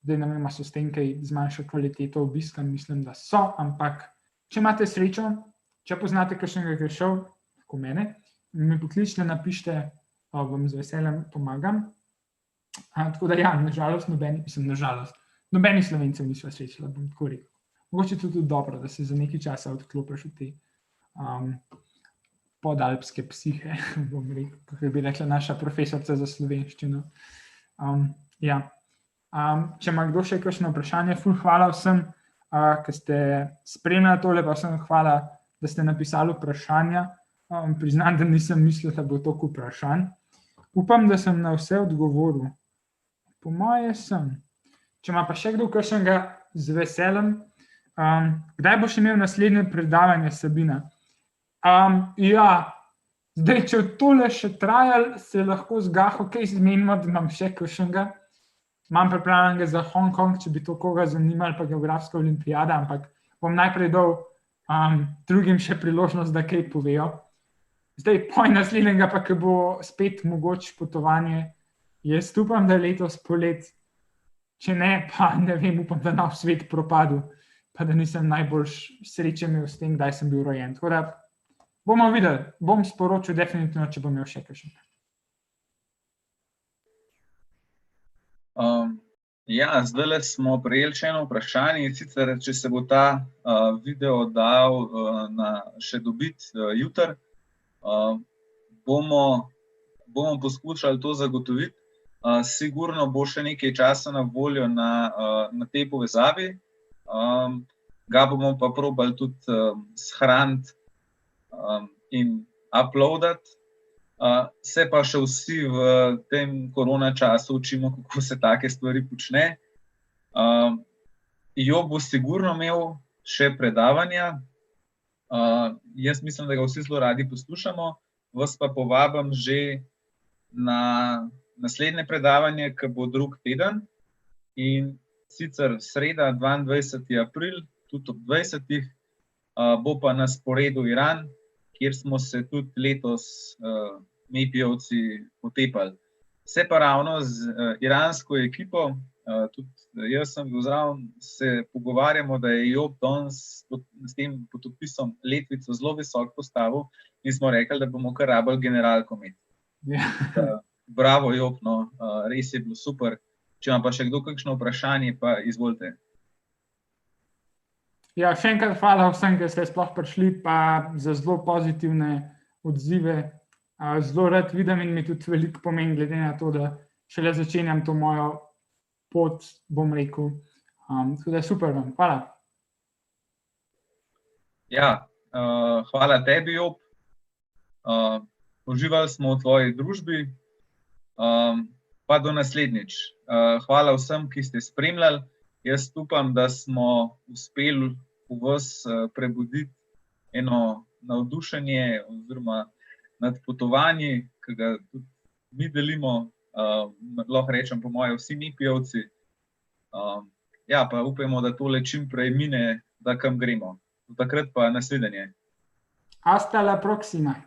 zdaj ne vem, so s tem kaj zmanjšali kvaliteto obiska, mislim, da so, ampak če imate srečo, če poznate kakšnega, ki je šel, tako mene, mi pokličite, napišite, vam z veseljem pomagam. Tako da ja, nažalost, nobeni Slovencev niso srečali, bom tako rekel. Mogoče tudi dobro, da se za nekaj časa odklopiš od te podalpske psihe, bom rekel, kako bi rekla naša profesorica za slovenščino. Če ima kdo še kakšno vprašanje, ful hvala vsem, ki ste spremljali tole, pa vsem hvala, da ste napisali vprašanja. Priznam, da nisem mislil, da bo toliko vprašanj. Upam, da sem na vse odgovoril. Po moje sem. Če ima pa še kdo kakšnega, z veseljem. Kdaj boš imel naslednje predavanje, Sabina? Ja, zdaj, če tole še trajalo, se lahko z Gaho kaj zmenimo, da imam še kakšnega. Imam pripravljenega za Hongkong, če bi to koga zanimali, pa geografska olimpijada, ampak bom najprej dal drugim še priložnost, da kaj povejo. Zdaj, poj naslednjega pa, ki bo spet mogoče potovanje, jaz upam, da je letos polet, če ne, pa ne vem, upam, da na svet propadel, pa da nisem najbolj srečen imel s tem, kdaj sem bil rojen. Tako da bomo videli, bom sporočil definitivno, če bom imel še kakšen. Zdajle smo prejeli še eno vprašanje, sicer če se bo ta video dal še dobiti jutri, bomo poskušali to zagotoviti. Sigurno bo še nekaj časa na voljo na tej povezavi. Ga bomo pa probali tudi shraniti in uploadati. Se pa še vsi v tem korona času učimo, kako se take stvari počne. Jo bo sigurno imel še predavanja. Jaz mislim, da ga vsi zelo radi poslušamo, vas pa povabim že na naslednje predavanje, ki bo drug teden, in sicer sreda, 22. april, tudi ob 20. Bo pa na sporedu Iran, kjer smo se tudi letos MEPI-jevci potepali. Se pa ravno z iransko ekipo, tudi jaz sem bil zraven, se pogovarjamo, da je Job danes s tem potopisom letvico zelo visoko postavil in smo rekli, da bomo kar rabili generalko imeti. Bravo, Job, no, res je bilo super. Če ima pa še kdo kakšno vprašanje, pa izvolite. Ja, še enkrat hvala vsem, ki ste sploh prišli, pa za zelo pozitivne odzive. Zelo rad vidim in mi tudi veliko pomeni, glede na to, da šele začenjam to mojo pot, bom rekel. Tako da super vam, hvala. Ja, hvala tebi, Job. Uživali smo v tvoji družbi, pa do naslednjič. Hvala vsem, ki ste spremljali. Jaz upam, da smo uspeli v vas prebuditi eno navdušenje oziroma nad potovanji, ki ga tudi mi delimo, lahko rečem po moje vsi MEPI-jevci. Ja, pa upajmo, da tole čim prej mine, da kam gremo. Do takrat pa nasvidenje. Hasta la próxima.